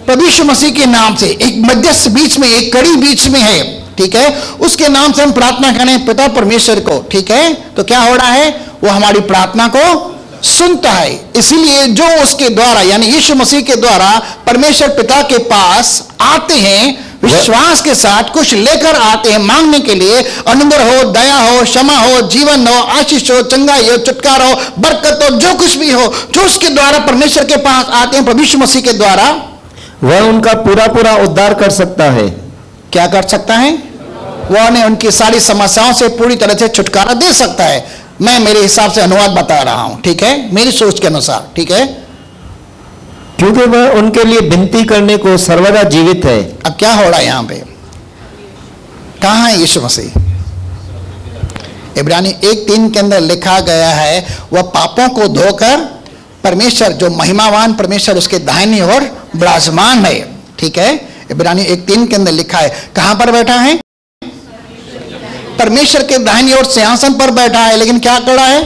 प्रभु यीशु मसीह के नाम से। एक मध्यस्थ बीच में, एक कड़ी बीच में है, ठीक है, उसके नाम से हम प्रार्थना करें पिता परमेश्वर को। ठीक है, तो क्या हो रहा है? वो हमारी प्रार्थना को सुनता है। इसीलिए जो उसके द्वारा यानी यीशु मसीह के द्वारा परमेश्वर पिता के पास आते हैं, विश्वास के साथ कुछ लेकर आते हैं मांगने के लिए, अनुग्रह हो, दया हो, क्षमा हो, जीवन हो, आशीष हो, चंगाई हो, छुटकारा हो, बरकत हो, जो कुछ भी हो, जो उसके द्वारा परमेश्वर के पास आते हैं प्रभु यीशु मसीह के द्वारा, वह उनका पूरा पूरा उद्धार कर सकता है। क्या कर सकता है? वह उन्हें उनकी सारी समस्याओं से पूरी तरह से छुटकारा दे सकता है। मैं मेरे हिसाब से अनुवाद बता रहा हूं, ठीक है, मेरी सोच के अनुसार। ठीक है, क्योंकि वह उनके लिए विनती करने को सर्वदा जीवित है। अब क्या हो रहा है यहां पे? कहां है यीशु मसीह? इब्रानी 1:3 के अंदर लिखा गया है, वह पापों को धोकर परमेश्वर, जो महिमावान परमेश्वर उसके दाहिनी ओर विराजमान है। ठीक है, इब्रानी 1:3 के अंदर लिखा है। कहां पर बैठा है? परमेश्वर के दाहिनी ओर सिंहासन पर बैठा है। लेकिन क्या कर रहा है?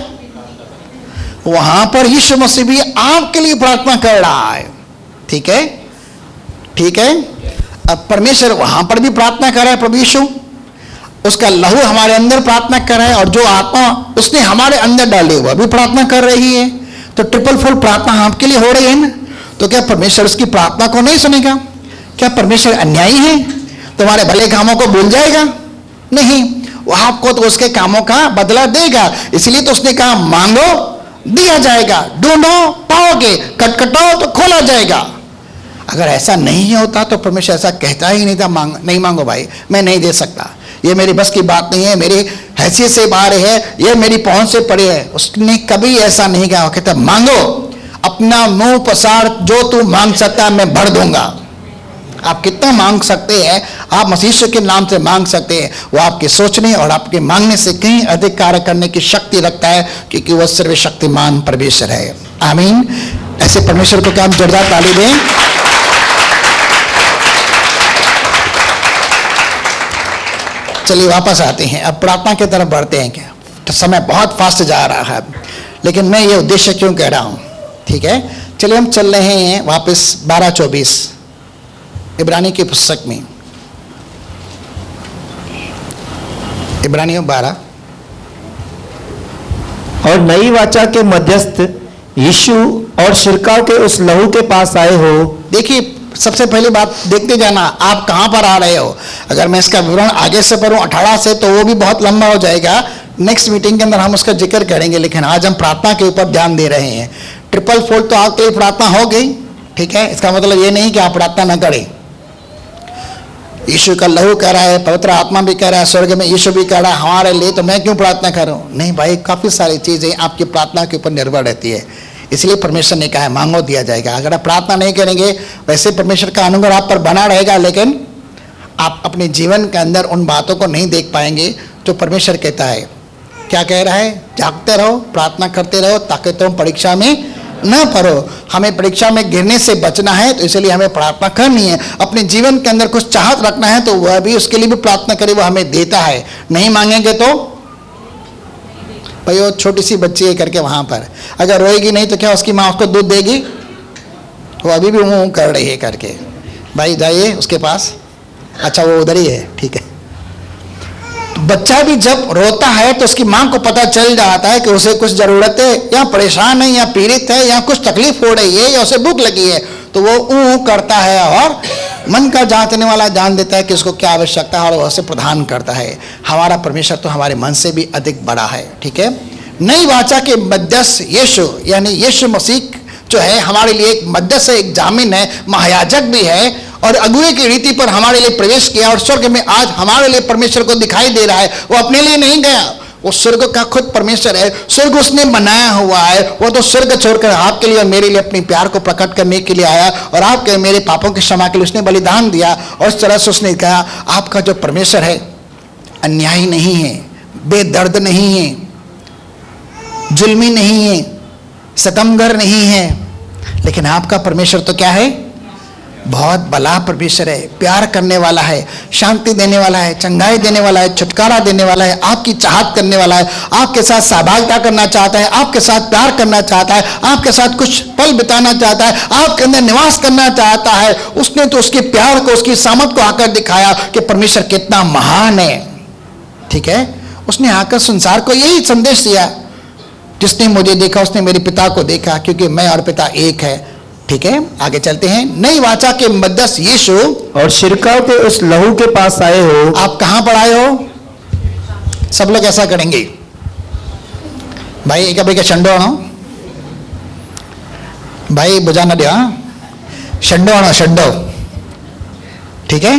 वहां पर यीशु मसीह भी आपके लिए प्रार्थना कर रहा है। ठीक है, ठीक है। अब परमेश्वर वहां पर भी प्रार्थना कर रहा है, प्रभु यीशु उसका लहू हमारे अंदर प्रार्थना कर रहा है, और जो आत्मा उसने हमारे अंदर डाली वह भी प्रार्थना कर रही है। तो ट्रिपल फोल्ड प्रार्थना आपके लिए हो रही है ना। तो क्या परमेश्वर उसकी प्रार्थना को नहीं सुनेगा? क्या परमेश्वर अन्यायी है? तुम्हारे भले कामों को भूल जाएगा? नहीं, वो आपको तो उसके कामों का बदला देगा। इसलिए तो उसने कहा मांगो दिया जाएगा, ढूंढो पाओगे, खटखटाओ तो खोला जाएगा। अगर ऐसा नहीं होता तो परमेश्वर ऐसा कहता ही नहीं था, नहीं मांगो भाई, मैं नहीं दे सकता, ये मेरी बस की बात नहीं है, मेरी हैसियत से बाहर है, ये मेरी पहुंच से परे है। उसने कभी ऐसा नहीं कहा। कहता मांगो, अपना मुंह पसार, जो तू मांग सकता मैं भर दूंगा। आप कितना मांग सकते हैं? आप मसीह के नाम से मांग सकते हैं। वो आपके सोचने और आपके मांगने से कहीं अधिक कार्य करने की शक्ति रखता है, क्योंकि वह सर्वशक्तिमान परमेश्वर है। आमीन। ऐसे परमेश्वर को क्या हम जोरदार ताली दें? चलिए वापस आते हैं, अब प्रार्थना की तरफ बढ़ते हैं। क्या तो समय बहुत फास्ट जा रहा है, लेकिन मैं ये उद्देश्य क्यों कह रहा हूं? ठीक है, चलिए हम चल रहे हैं वापस 12:24 इब्रानी की पुस्तक में। इब्रानियों 12। और नई वाचा के मध्यस्थ यीशु और शिरकाव के उस लहू के पास आए हो। देखिए, सबसे पहली बात देखते जाना, आप कहां पर आ रहे हो। अगर मैं इसका विवरण आगे से पढ़ूं 18 से, तो वो भी बहुत लंबा हो जाएगा। नेक्स्ट मीटिंग के अंदर हम उसका जिक्र करेंगे, लेकिन आज हम प्रार्थना के ऊपर ध्यान दे रहे हैं। ट्रिपल फोल्ड तो आपके लिए प्रार्थना हो गई, ठीक है, इसका मतलब ये नहीं कि आप प्रार्थना न करें। यीशु का लहू कह रहा है, पवित्र आत्मा भी कह रहा है, स्वर्ग में यीशु भी कह रहा है हमारे लिए, तो मैं क्यों प्रार्थना करूं? नहीं भाई, काफी सारी चीजें आपकी प्रार्थना के ऊपर निर्भर रहती है। इसलिए परमेश्वर ने कहा है मांगो दिया जाएगा। अगर आप प्रार्थना नहीं करेंगे, वैसे परमेश्वर का अनुग्रह आप पर बना रहेगा, लेकिन आप अपने जीवन के अंदर उन बातों को नहीं देख पाएंगे जो परमेश्वर कहता है। क्या कह रहा है? जागते रहो, प्रार्थना करते रहो, ताकि तुम परीक्षा में न पड़ो। हमें परीक्षा में गिरने से बचना है, तो इसलिए हमें प्रार्थना करनी है। अपने जीवन के अंदर कुछ चाहत रखना है, तो वह भी उसके लिए भी प्रार्थना करे, वह हमें देता है। नहीं मांगेंगे तो भाई, वो छोटी सी बच्ची है करके वहां पर अगर रोएगी नहीं तो क्या उसकी माँ उसको दूध देगी? वो अभी भी मुंह कर रही है करके। भाई जाइए उसके पास। अच्छा, वो उधर ही है, ठीक है। तो बच्चा भी जब रोता है तो उसकी माँ को पता चल जाता है कि उसे कुछ जरूरत है, या परेशान है, या पीड़ित है, या कुछ तकलीफ हो रही है, या उसे भूख लगी है। तो वो ऊँ करता है और मन का जांचने वाला जान देता है कि उसको क्या आवश्यकता है, और वह उसे प्रदान करता है। हमारा परमेश्वर तो हमारे मन से भी अधिक बड़ा है, ठीक है। नई वाचा के मध्यस्थ यीशु यानी यीशु मसीह जो है हमारे लिए एक मध्यस्थ है, एक जामीन है, महायाजक भी है, और अगुवे की रीति पर हमारे लिए प्रवेश किया, और स्वर्ग में आज हमारे लिए परमेश्वर को दिखाई दे रहा है। वो अपने लिए नहीं गया, वो स्वर्ग का खुद परमेश्वर है, स्वर्ग उसने बनाया हुआ है। वो तो स्वर्ग छोड़कर आपके लिए और मेरे लिए अपने प्यार को प्रकट करने के लिए आया और आपके मेरे पापों की क्षमा के लिए उसने बलिदान दिया। और इस तरह से उसने कहा आपका जो परमेश्वर है अन्यायी नहीं है, बेदर्द नहीं है, जुल्मी नहीं है, सितमगर नहीं है, लेकिन आपका परमेश्वर तो क्या है? बहुत भला परमेश्वर है, प्यार करने वाला है, शांति देने वाला है, चंगाई देने वाला है, छुटकारा देने वाला है, आपकी चाहत करने वाला है, आपके साथ सहभागिता करना चाहता है, आपके साथ प्यार करना चाहता है, आपके साथ कुछ पल बिताना चाहता है, आपके अंदर निवास करना चाहता है। उसने तो उसके प्यार को, उसकी सामर्थ को आकर दिखाया कि परमेश्वर कितना महान है। ठीक है, उसने आकर संसार को यही संदेश दिया, जिसने मुझे देखा उसने मेरे पिता को देखा, क्योंकि मैं और पिता एक है। ठीक है, आगे चलते हैं। नई वाचा के मध्यस्थ यीशु और शिरकाव के उस लहू के पास आए हो। आप कहां पर आए हो? सब लोग ऐसा करेंगे भाई, एक का शंडो आनो भाई, बुझा ना दिया, शंडो आनो, शंडो। ठीक है,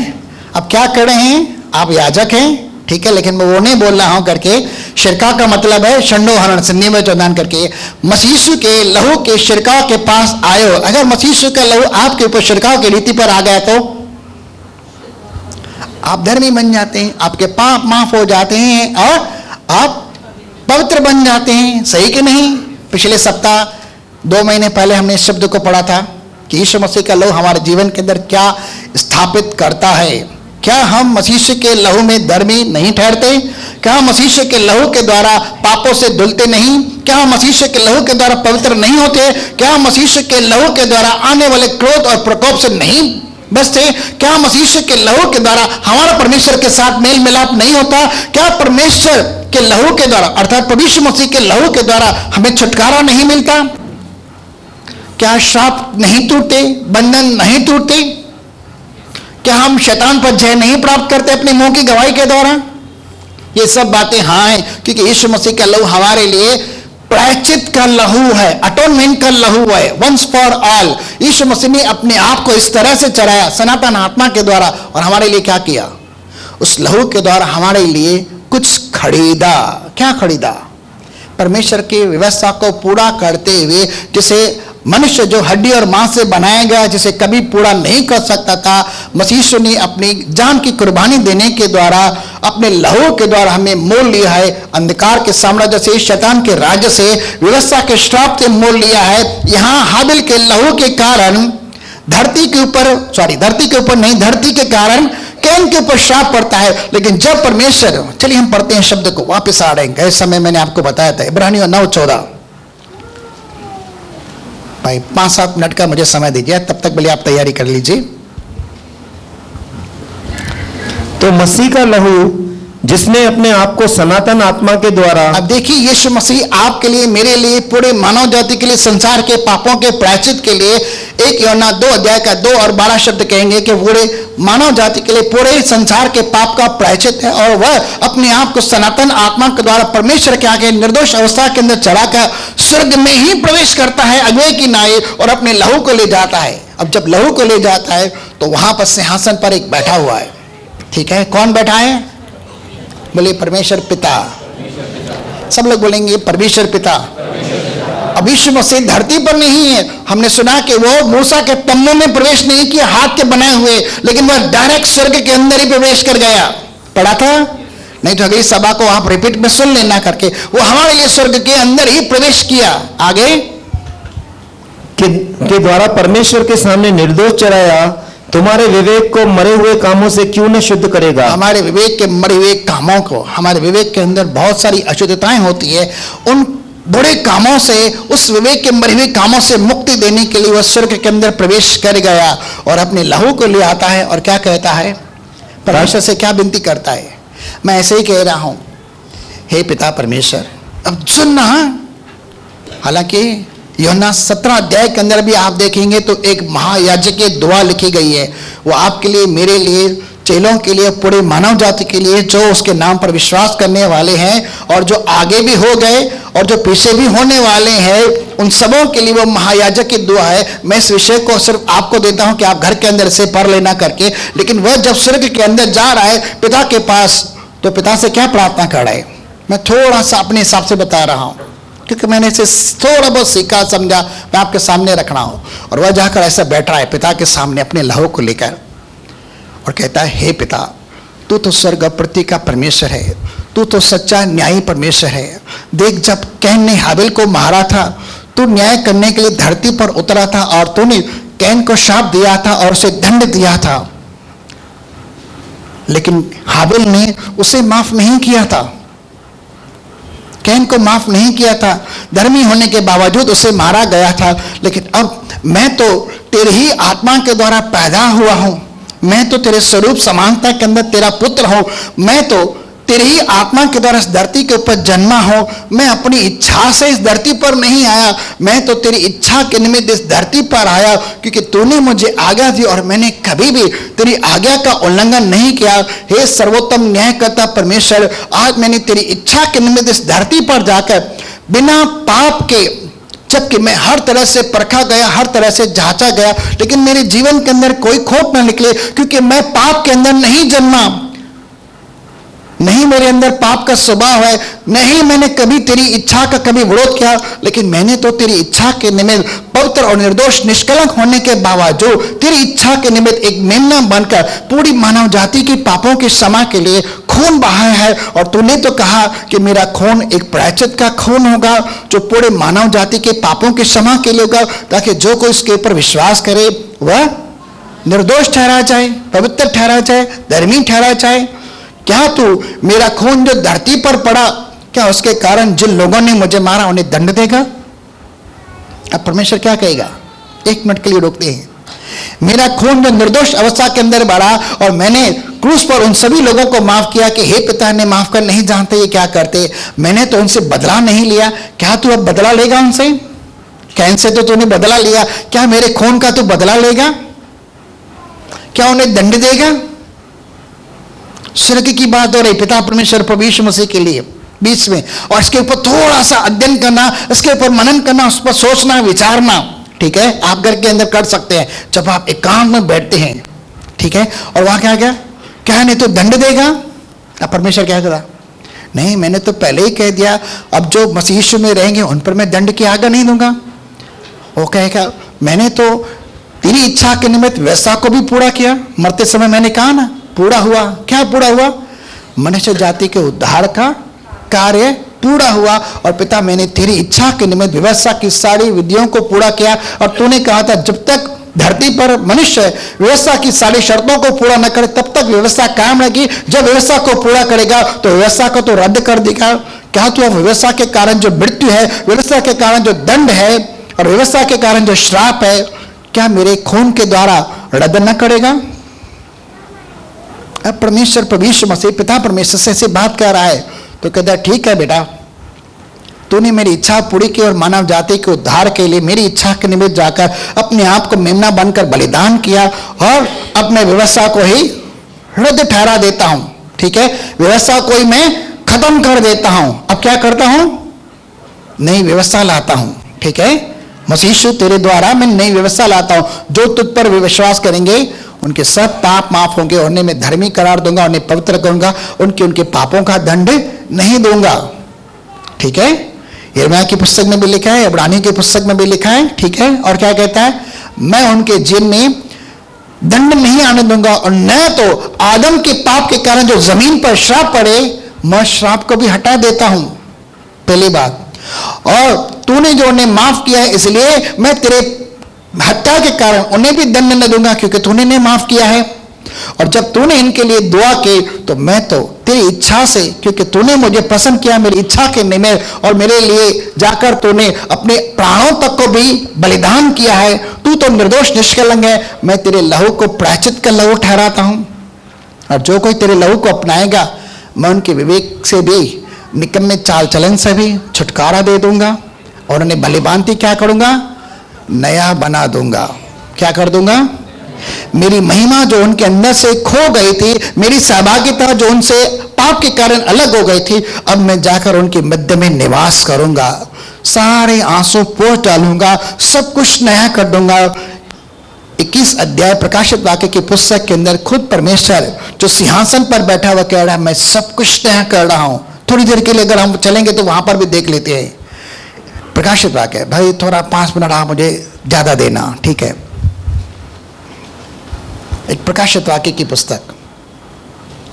अब क्या कर रहे हैं आप? याजक हैं, ठीक है, लेकिन मैं वो नहीं बोल रहा हूं करके। शिरका का मतलब है शंडो हरण, सिंधी में चौदान करके। मसीह के लहू के शिरकाव के पास आए हो। अगर मसीह का लहू आपके ऊपर शिरकाव की रीति पर आ गया तो आप धर्मी बन जाते हैं, आपके पाप माफ हो जाते हैं और आप पवित्र बन जाते हैं। सही कि नहीं? पिछले सप्ताह 2 महीने पहले हमने इस शब्द को पढ़ा था कि यीशु मसीह का लहू हमारे जीवन के अंदर क्या स्थापित करता है। क्या हम मसीह के लहू में धर्मी नहीं ठहरते? क्या हम मसीह के लहू के द्वारा पापों से धुलते नहीं? क्या हम मसीह के लहू के द्वारा पवित्र नहीं होते? क्या हम मसीह के लहू के द्वारा आने वाले क्रोध और प्रकोप से नहीं बचते? क्या मसीह के लहू के द्वारा हमारा परमेश्वर के साथ मेल मिलाप नहीं होता? क्या परमेश्वर के लहू के द्वारा अर्थात प्रभु मसीह के लहू के द्वारा हमें छुटकारा नहीं मिलता? क्या श्राप नहीं टूटते, बंधन नहीं टूटते? क्या हम शैतान पर जय नहीं प्राप्त करते अपने मुंह की गवाही के द्वारा? ये सब बातें हाँ हैं, क्योंकि यीशु मसीह का लहू हमारे लिए प्रायश्चित का लहू है, अटोनमेंट का लहू है, वंस फॉर ऑल। यीशु मसीह ने अपने आप को इस तरह से चढ़ाया सनातन आत्मा के द्वारा, और हमारे लिए क्या किया? उस लहू के द्वारा हमारे लिए कुछ खरीदा। क्या खरीदा? परमेश्वर की व्यवस्था को पूरा करते हुए, जिसे मनुष्य जो हड्डी और मांस से बनाया गया, जिसे कभी पूरा नहीं कर सकता था, मसीह ने अपनी जान की कुर्बानी देने के द्वारा, अपने लहू के द्वारा हमें मोल लिया है। अंधकार के साम्राज्य से, शैतान के राज्य से, व्यवस्था के श्राप से मोल लिया है। यहाँ हाबिल के लहू के कारण धरती के कारण कैन के ऊपर श्राप पड़ता है। लेकिन जब परमेश्वर, चलिए हम पढ़ते हैं शब्द को, वापस आ रहे हैं। इस समय मैंने आपको बताया था इब्रानियों 9:14। भाई 5-7 मिनट का मुझे समय दीजिए, तब तक पहले आप तैयारी कर लीजिए। तो मसीह का लहू जिसने अपने आप को सनातन आत्मा के द्वारा, अब देखिए यीशु मसीह आपके लिए, मेरे लिए, पूरे मानव जाति के लिए, संसार के पापों के प्रायश्चित के लिए, 1 यूहन्ना 2 अध्याय का 2 और 12 शब्द कहेंगे कि पूरे मानव जाति के लिए, पूरे संसार के पाप का प्रायश्चित है। और वह अपने आप को सनातन आत्मा के द्वारा परमेश्वर के आगे निर्दोष अवस्था के अंदर चढ़ाकर स्वर्ग में ही प्रवेश करता है अगुवे की नाई, और अपने लहू को ले जाता है। अब जब लहू को ले जाता है तो वहां पर सिंहासन पर एक बैठा हुआ है। ठीक है, कौन बैठा है? बोले परमेश्वर पिता। सब लोग बोलेंगे परमेश्वर पिता। अब यीशु मसीह धरती पर नहीं है। हमने सुना कि वो मूसा के तम्बू में प्रवेश नहीं किया हाथ के बनाए हुए, लेकिन वह डायरेक्ट स्वर्ग के अंदर ही प्रवेश कर गया। पढ़ा था? नहीं तो अगली सभा को आप रिपीट में सुन लेना करके। वो हमारे लिए स्वर्ग के अंदर ही प्रवेश किया। आगे के द्वारा परमेश्वर के सामने निर्दोष चढ़ाया, तुम्हारे विवेक को मरे हुए कामों से क्यों न शुद्ध करेगा? हमारे विवेक के मरे हुए कामों को, हमारे विवेक के अंदर बहुत सारी अशुद्धताएं होती है, उन बुरे कामों से, उस विवेक के मरे हुए कामों से मुक्ति देने के लिए वह स्वर्ग के अंदर प्रवेश कर गया और अपने लहू को ले आता है। और क्या कहता है? परमेश्वर से क्या विनती करता है? मैं ऐसे ही कह रहा हूं, हे पिता परमेश्वर। अब सुनना, हालांकि यूहन्ना 17 अध्याय के अंदर भी आप देखेंगे तो एक महायाजक की दुआ लिखी गई है। वो आपके लिए, मेरे लिए, चेलों के लिए, पूरे मानव जाति के लिए, जो उसके नाम पर विश्वास करने वाले हैं और जो आगे भी हो गए और जो पीछे भी होने वाले हैं, उन सबों के लिए वो महायाजक की दुआ है। मैं इस विषय को सिर्फ आपको देता हूं कि आप घर के अंदर से पढ़ लेना करके। लेकिन वह जब स्वर्ग के अंदर जा रहा है पिता के पास, तो पिता से क्या प्रार्थना कर रहा है? मैं थोड़ा सा अपने हिसाब से बता रहा हूं, क्योंकि मैंने इसे थोड़ा बहुत सीखा समझा, मैं आपके सामने रख रहा हूं। और वह जाकर ऐसा बैठ रहा है पिता के सामने अपने लहू को लेकर और कहता है, हे पिता, तू तो स्वर्ग पृथ्वी का परमेश्वर है, तू तो सच्चा न्यायी परमेश्वर है। देख, जब कैन ने हाबिल को मारा था, तू न्याय करने के लिए धरती पर उतरा था और तूने कैन को शाप दिया था और उसे दंड दिया था, लेकिन हाबिल ने उसे माफ नहीं किया था, कैन को माफ नहीं किया था। धर्मी होने के बावजूद उसे मारा गया था। लेकिन अब मैं तो तेरी ही आत्मा के द्वारा पैदा हुआ हूं, मैं तो तेरे स्वरूप समानता के अंदर तेरा पुत्र हूं, मैं तो तेरी ही आत्मा के द्वारा इस धरती के ऊपर जन्मा हूं। मैं अपनी इच्छा से इस धरती पर नहीं आया, मैं तो तेरी इच्छा के निमित्त इस धरती पर आया, क्योंकि तूने मुझे आज्ञा दी और मैंने कभी भी तेरी आज्ञा का उल्लंघन नहीं किया। हे सर्वोत्तम न्यायकर्ता परमेश्वर, आज मैंने तेरी इच्छा के निमित्त इस धरती पर जाकर बिना पाप के, जबकि मैं हर तरह से परखा गया, हर तरह से जांचा गया, लेकिन मेरे जीवन के अंदर कोई खोट ना निकले, क्योंकि मैं पाप के अंदर नहीं जन्मा, नहीं मेरे अंदर पाप का स्वभाव है, नहीं मैंने कभी तेरी इच्छा का कभी विरोध किया, लेकिन मैंने तो तेरी इच्छा के निमित्त पवित्र और निर्दोष निष्कलंक होने के बावजूद तेरी इच्छा के निमित्त एक मेमना बनकर पूरी मानव जाति के पापों की क्षमा के लिए खून बहाया है। और तूने तो कहा कि मेरा खून एक प्रायश्चित का खून होगा जो पूरे मानव जाति के पापों की क्षमा के लिए होगा, ताकि जो कोई इसके ऊपर विश्वास करे वह निर्दोष ठहरा जाए, पवित्र ठहरा जाए, धर्मी ठहरा जाए। क्या तू मेरा खून जो धरती पर पड़ा, क्या उसके कारण जिन लोगों ने मुझे मारा उन्हें दंड देगा? अब परमेश्वर क्या कहेगा? एक मिनट के लिए रोकते हैं। मेरा खून जो निर्दोष अवस्था के अंदर बढ़ा और मैंने क्रूस पर उन सभी लोगों को माफ किया कि हे पिता ने माफ कर, नहीं जानते ये क्या करते, मैंने तो उनसे बदला नहीं लिया, क्या तू अब बदला लेगा उनसे? कैन से तो तूने बदला लिया, क्या मेरे खून का तू बदला लेगा? क्या उन्हें दंड देगा? स्वर्ग की बात हो रही, पिता परमेश्वर प्रभु यीशु मसीह के लिए बीच में, और इसके ऊपर थोड़ा सा अध्ययन करना, इसके ऊपर मनन करना, उस पर सोचना, विचारना, ठीक है, आप घर के अंदर कर सकते हैं जब आप एकांत में बैठते हैं, ठीक है। और वहां क्या क्या नहीं तो दंड देगा? अब परमेश्वर क्या करा? नहीं, मैंने तो पहले ही कह दिया, अब जो मसीह यीशु में रहेंगे उन पर मैं दंड की आज्ञा नहीं दूंगा। वो कहेगा, मैंने तो तेरी इच्छा के निमित्त वैसा को भी पूरा किया, मरते समय मैंने कहा ना, पूरा हुआ। क्या पूरा हुआ? मनुष्य जाति के उद्धार का कार्य पूरा हुआ। और पिता, मैंने तेरी इच्छा के निमित्त व्यवस्था की सारी विधियों को पूरा किया, और तूने कहा था जब तक धरती पर मनुष्य व्यवस्था की सारी शर्तों को पूरा न करे तब तक व्यवस्था कायम रहेगी। जब व्यवस्था को पूरा करेगा तो व्यवस्था को तो रद्द कर देगा। क्या तू व्यवस्था के कारण जो मृत्यु है, व्यवस्था के कारण जो दंड है और व्यवस्था के कारण जो श्राप है, क्या मेरे खून के द्वारा रद्द न करेगा? अब परमेश्वर प्रभु यीशु मसीह पिता परमेश्वर से ऐसे बात कर रहा है, तो कहता है ठीक है बेटा, तूने मेरी इच्छा पूरी की और मानव जाति के उद्धार के लिए मेरी इच्छा के निमित्त जाकर अपने आप को मेमना बनकर बलिदान किया, और अब मैं व्यवस्था को ही रद्द ठहरा देता हूं, ठीक है, व्यवस्था को ही मैं खत्म कर देता हूं। अब क्या करता हूं? नई व्यवस्था लाता हूं, ठीक है। मसीह यीशु तेरे द्वारा मैं नई व्यवस्था लाता हूं, जो तुझ पर विश्वास करेंगे उनके सब पाप माफ होंगे, उन्हें मैं धर्मी करार दूंगा, उन्हें पवित्र करूंगा, उनके पापों का दंड नहीं दूंगा, ठीक है। यिर्मयाह की पुस्तक में भी लिखा है, इब्रानियों की पुस्तक में भी लिखा है, ठीक है। और क्या कहता है? मैं उनके जीवन में दंड नहीं आने दूंगा, और न तो आदम के पाप के कारण जो जमीन पर श्राप पड़े, मैं श्राप को भी हटा देता हूं, पहली बात। और तूने जो उन्हें माफ किया है, इसलिए मैं तेरे हत्या के कारण उन्हें भी दंड न दूंगा, क्योंकि तूने ने माफ किया है। और जब तूने इनके लिए दुआ की तो मैं तो तेरी इच्छा से, क्योंकि तूने मुझे पसंद किया मेरी इच्छा के निमित्त, और मेरे लिए जाकर तूने अपने प्राणों तक को भी बलिदान किया है, तू तो निर्दोष निष्कलंक है, मैं तेरे लहू को प्रायश्चित का लहू ठहराता हूं। और जो कोई तेरे लहू को अपनाएगा, मैं उनके विवेक से भी, निकम्मे चाल चलन से भी छुटकारा दे दूंगा, और उन्हें भलीभांति क्या करूंगा? नया बना दूंगा। क्या कर दूंगा? मेरी महिमा जो उनके अंदर से खो गई थी, मेरी सहभागिता जो उनसे पाप के कारण अलग हो गई थी, अब मैं जाकर उनके मध्य में निवास करूंगा, सारे आंसू पोंछ डालूंगा, सब कुछ नया कर दूंगा। 21 अध्याय प्रकाशित वाक्य की पुस्तक के अंदर खुद परमेश्वर जो सिंहासन पर बैठा हुआ कह रहा है, मैं सब कुछ नया कर रहा हूं। थोड़ी देर के लिए अगर हम चलेंगे तो वहां पर भी देख लेते हैं। प्रकाशित वाक्य है, भाई थोड़ा 5 मिनट आप मुझे ज्यादा देना, ठीक है। एक प्रकाशित वाक्य की पुस्तक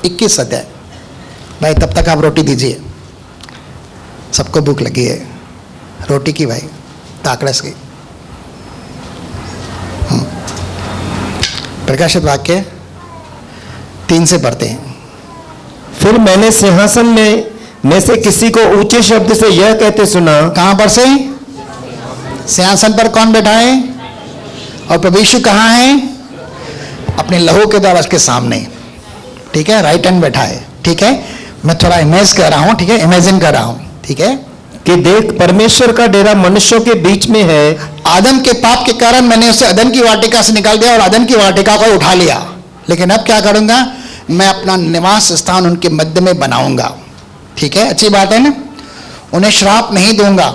21 अध्याय। भाई तब तक आप रोटी दीजिए, सबको भूख लगी है रोटी की भाई, ताकड़स की। प्रकाशित वाक्य 3 से पढ़ते हैं। फिर मैंने सिंहासन में से किसी को ऊंचे शब्द से यह कहते सुना। कहां पर से? सिंहासन पर कौन बैठा है? और प्रभु यीशु कहां है? अपने लहू के द्वारा उसके सामने, ठीक है, राइट हैंड बैठा है, ठीक है। मैं थोड़ा इमेज कर रहा हूं, ठीक है, इमेजिन कर रहा हूं, ठीक है। कि देख परमेश्वर का डेरा मनुष्यों के बीच में है। आदम के पाप के कारण मैंने उसे अदन की वाटिका से निकाल दिया और अदन की वाटिका को उठा लिया, लेकिन अब क्या करूंगा? मैं अपना निवास स्थान उनके मध्य में बनाऊंगा, ठीक है। अच्छी बात है ना। उन्हें श्राप नहीं दूंगा,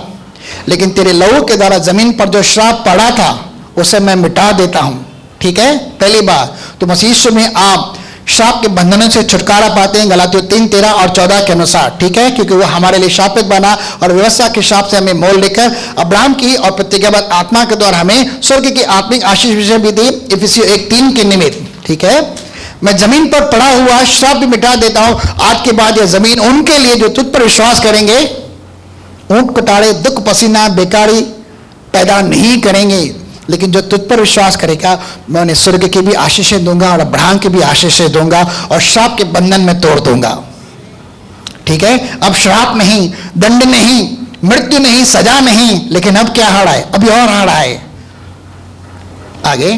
लेकिन तेरे लहू के द्वारा जमीन पर जो श्राप पड़ा था उसे मैं मिटा देता हूं, ठीक है। पहली बात तो मसीह यीशु में आप श्राप के बंधनों से छुटकारा पाते हैं, गलातियों 3:13 और 14 के अनुसार, ठीक है, क्योंकि वो हमारे लिए शापित बना और व्यवस्था के श्राप से हमें मोल लेकर अब्राहम की और प्रतिज्ञाबद्ध आत्मा के द्वारा हमें स्वर्ग की आत्मिक आशीष विषय भी दी, इफिसियों 1:3 के निमित्त, ठीक है। मैं जमीन पर पड़ा हुआ श्राप भी मिटा देता हूं। आज के बाद यह जमीन उनके लिए जो तुझ पर विश्वास करेंगे ऊंट कटाड़े दुख पसीना बेकारी पैदा नहीं करेंगे, लेकिन जो तुझ पर विश्वास करेगा मैं उन्हें स्वर्ग की भी आशीषें दूंगा और अब्राहम की भी आशीषें दूंगा और श्राप के बंधन में तोड़ दूंगा, ठीक है। अब श्राप नहीं, दंड नहीं, मृत्यु नहीं, सजा नहीं, लेकिन अब क्या हाड़ा है? अभी और हाड़ा है आगे।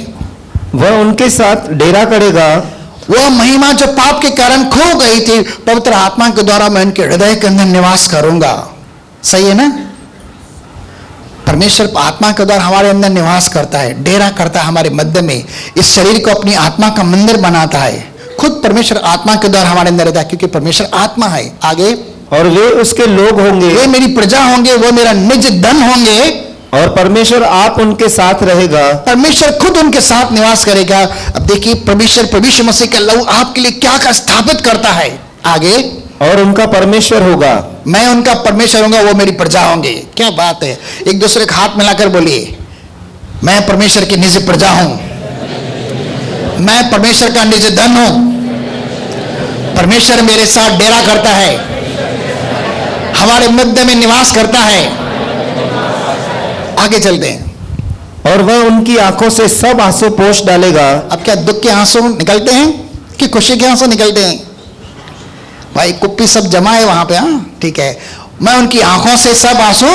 वह उनके साथ डेरा करेगा। वह महिमा जो पाप के कारण खो गई थी, पवित्र आत्मा के द्वारा मैं उनके हृदय के अंदर निवास करूंगा। सही है ना। परमेश्वर आत्मा के द्वारा हमारे अंदर निवास करता है, डेरा करता है हमारे मध्य में, इस शरीर को अपनी आत्मा का मंदिर बनाता है। खुद परमेश्वर आत्मा के द्वारा हमारे अंदर रहता है, क्योंकि परमेश्वर आत्मा है। आगे, और वे उसके लोग होंगे, वे मेरी प्रजा होंगे, वो मेरा निज धन होंगे, और परमेश्वर आप उनके साथ रहेगा। परमेश्वर खुद उनके साथ निवास करेगा। अब देखिए परमेश्वर प्रभु मसीह का लहू आपके लिए क्या क्या स्थापित करता है। आगे, और उनका परमेश्वर होगा, मैं उनका परमेश्वर होगा, वो मेरी प्रजा होंगे। क्या बात है। एक दूसरे के हाथ मिलाकर बोलिए, मैं परमेश्वर की निज प्रजा हूं, मैं परमेश्वर का निज धन हूं, परमेश्वर मेरे साथ डेरा करता है, हमारे मध्य में निवास करता है। आगे चलते हैं। और वह उनकी आंखों से सब आंसू पोंछ डालेगा। अब क्या दुख के आंसू निकलते हैं कि खुशी के आंसू निकलते हैं? भाई कुप्पी सब जमा है वहां पे, हाँ ठीक है। मैं उनकी आंखों से सब आंसू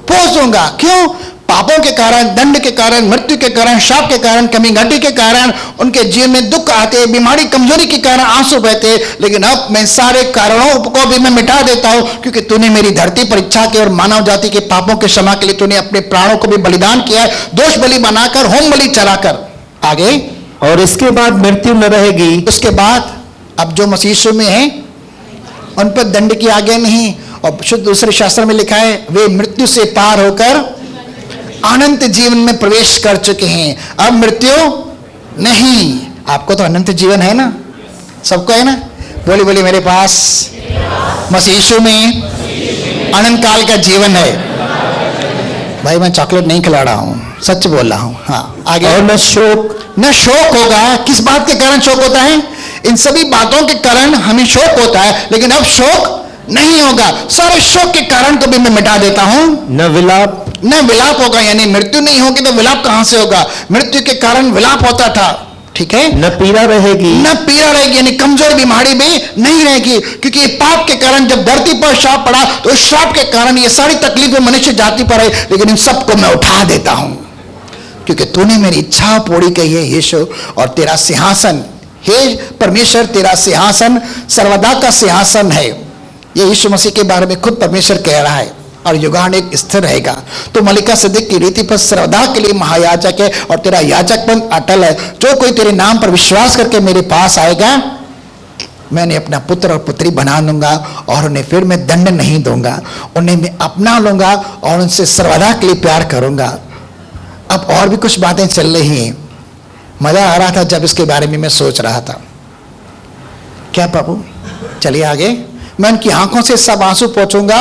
पोंछ दूंगा। क्यों? पापों के कारण, दंड के कारण, मृत्यु के कारण, शाप के कारण, कमी घटी के कारण उनके जीवन में दुख आते, बीमारी कमजोरी के कारण आंसू बहते। लेकिन अब मैं सारे कारणों को भी मैं मिटा देता हूं, क्योंकि तूने मेरी धरती पर इच्छा की और मानव जाति के पापों के क्षमा के लिए तूने अपने प्राणों को भी बलिदान किया है, दोष बलि बनाकर, होम बलि चढ़ाकर। आगे, और इसके बाद मृत्यु न रहेगी। उसके बाद अब जो मसीह यीशु में है उन पर दंड की आज्ञा नहीं। और शुद्ध दूसरे शास्त्र में लिखा है, वे मृत्यु से पार होकर अनंत जीवन में प्रवेश कर चुके हैं। अब मृत्यु नहीं। आपको तो अनंत जीवन है ना, सबको है ना। बोली बोली, मेरे पास मसीह यीशु में अनंत काल का जीवन है। भाई मैं चॉकलेट नहीं खिला रहा हूं, सच बोल रहा हूं। हाँ आगे, और न शोक होगा। किस बात के कारण शोक होता है? इन सभी बातों के कारण हमें शोक होता है, लेकिन अब शोक नहीं होगा। सारे शोक के कारण को भी मैं मिटा देता हूं। न विलाप होगा, यानी मृत्यु नहीं होगी तो विलाप कहां से होगा? मृत्यु के कारण विलाप होता था, ठीक है। न पीड़ा रहेगी, यानी कमजोर बीमारी भी नहीं रहेगी, क्योंकि पाप के कारण जब धरती पर श्राप पड़ा तो उस श्राप के कारण ये सारी तकलीफें मनुष्य जाति पर है, लेकिन इन सबको मैं उठा देता हूं, क्योंकि तूने मेरी इच्छा पूरी की है यीशु। और तेरा सिंहासन, हे परमेश्वर, तेरा सिंहासन सर्वदा का सिंहासन है। ये यीशु मसीह के बारे में खुद परमेश्वर कह रहा है, और युगान एक स्थिर रहेगा। तो मलिका सिद्दीक की रीति पर सर्वदा के लिए महायाजक है, और तेरा याजकपन अटल है। जो कोई तेरे नाम पर विश्वास करके मेरे पास आएगा, मैंने अपना पुत्र और पुत्री बना दूंगा, और उन्हें फिर मैं दंड नहीं दूंगा, उन्हें मैं अपना लूंगा और उनसे सर्वदा के लिए प्यार करूंगा। अब और भी कुछ बातें चल रही हैं। मजा आ रहा था जब इसके बारे में मैं सोच रहा था। क्या बाबू, चलिए आगे। मैं उनकी आंखों से सब आंसू पोंछूंगा।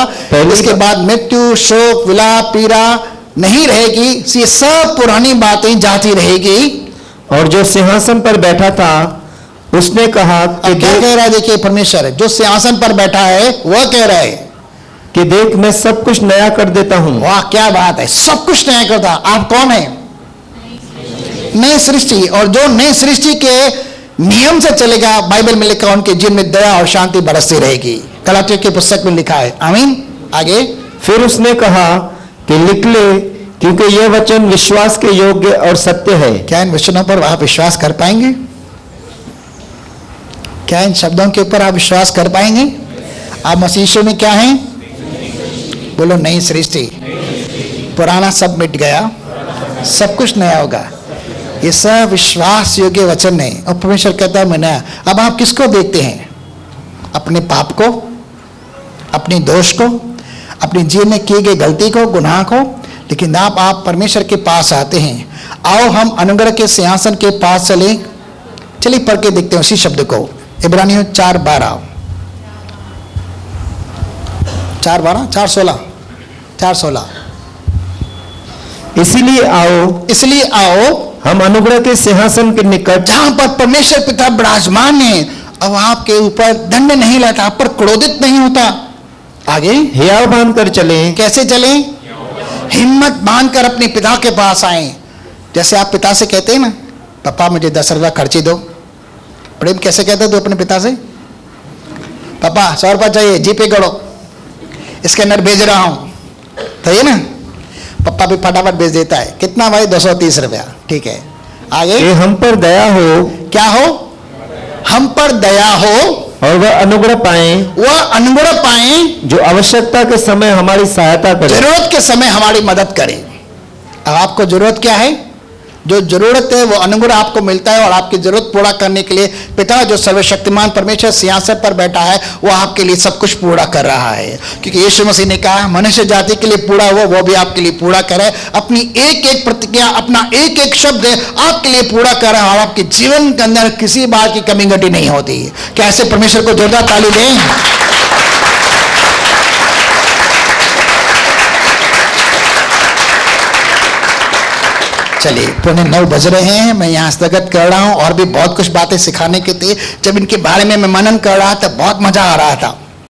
इसके बाद मृत्यु, शोक, विलाप, पीड़ा नहीं रहेगी, ये सब पुरानी बातें जाती रहेगी। और जो सिंहासन पर बैठा था उसने कहा कि क्या कह रहा है? देखिए, परमेश्वर जो सिंहासन पर बैठा है वह कह रहा है कि देख मैं सब कुछ नया कर देता हूं। वाह, क्या बात है, सब कुछ नया करता। आप कौन है? नई सृष्टि। और जो नई सृष्टि के नियम से चलेगा, बाइबल में लिखा, उनके जीवन में दया और शांति बरसती रहेगी। गलातियों की पुस्तक में लिखा है। आमीन। आगे फिर उसने कहा कि लिख ले, क्योंकि यह वचन विश्वास के योग्य और सत्य है। क्या इन वचनों पर आप विश्वास कर पाएंगे? क्या इन शब्दों के ऊपर आप विश्वास कर पाएंगे? आप मसीह यीशु में क्या हैं? बोलो, नई सृष्टि। पुराना सब मिट गया, सब कुछ नया होगा। ये सब विश्वास योग्य वचन है। और परमेश्वर कहता है मैं नया। अब आप किसको देखते हैं? अपने पाप को, अपने दोष को, अपने जीवन में किए गए गलती को, गुनाह को। लेकिन आप परमेश्वर के पास आते हैं। आओ हम अनुग्रह के सिंहासन के पास चलिए पढ़ के देखते हैं उसी शब्द को। इब्रानियों 4:12, 4:16। इसलिए आओ हम अनुग्रह के सिंहासन के निकट, जहां पर परमेश्वर पिता विराजमान है। अब आपके ऊपर दंड नहीं लाता, आप पर क्रोधित नहीं होता। आगे हियाव बांधकर चले। कैसे चले? हिम्मत बांधकर अपने पिता के पास आए। जैसे आप पिता से कहते हैं ना, पापा मुझे 10 रुपया खर्ची दो। प्रेम कैसे कहते हो अपने पिता से? पापा 100 रुपया चाहिए, जीपे करो, इसके अंदर भेज रहा हूं। तो ये ना, पापा भी फटाफट भेज देता है। कितना भाई? 230 रुपया। ठीक है, आगे। हम पर दया हो। क्या हो? हम पर दया हो और वह अनुग्रह पाए जो आवश्यकता के समय हमारी सहायता करे, जरूरत के समय हमारी मदद करे। अब आपको जरूरत क्या है? जो जरूरत है वो अनुग्रह आपको मिलता है। और आपकी जरूरत पूरा करने के लिए पिता जो सर्वशक्तिमान परमेश्वर सिंहासन पर बैठा है, वो आपके लिए सब कुछ पूरा कर रहा है। क्योंकि यीशु मसीह ने कहा मनुष्य जाति के लिए पूरा हुआ, वो भी आपके लिए पूरा करे। अपनी एक एक प्रतिज्ञा, अपना एक एक शब्द आपके लिए पूरा कर रहा है। और आपके जीवन के अंदर किसी बात की कमी घटी नहीं होती। कैसे परमेश्वर को जोरदार ताली दें। चलिए, 9:15 बज रहे हैं। मैं यहाँ स्थगित कर रहा हूँ। और भी बहुत कुछ बातें सिखाने के थे। जब इनके बारे में मैं मनन कर रहा था बहुत मजा आ रहा था।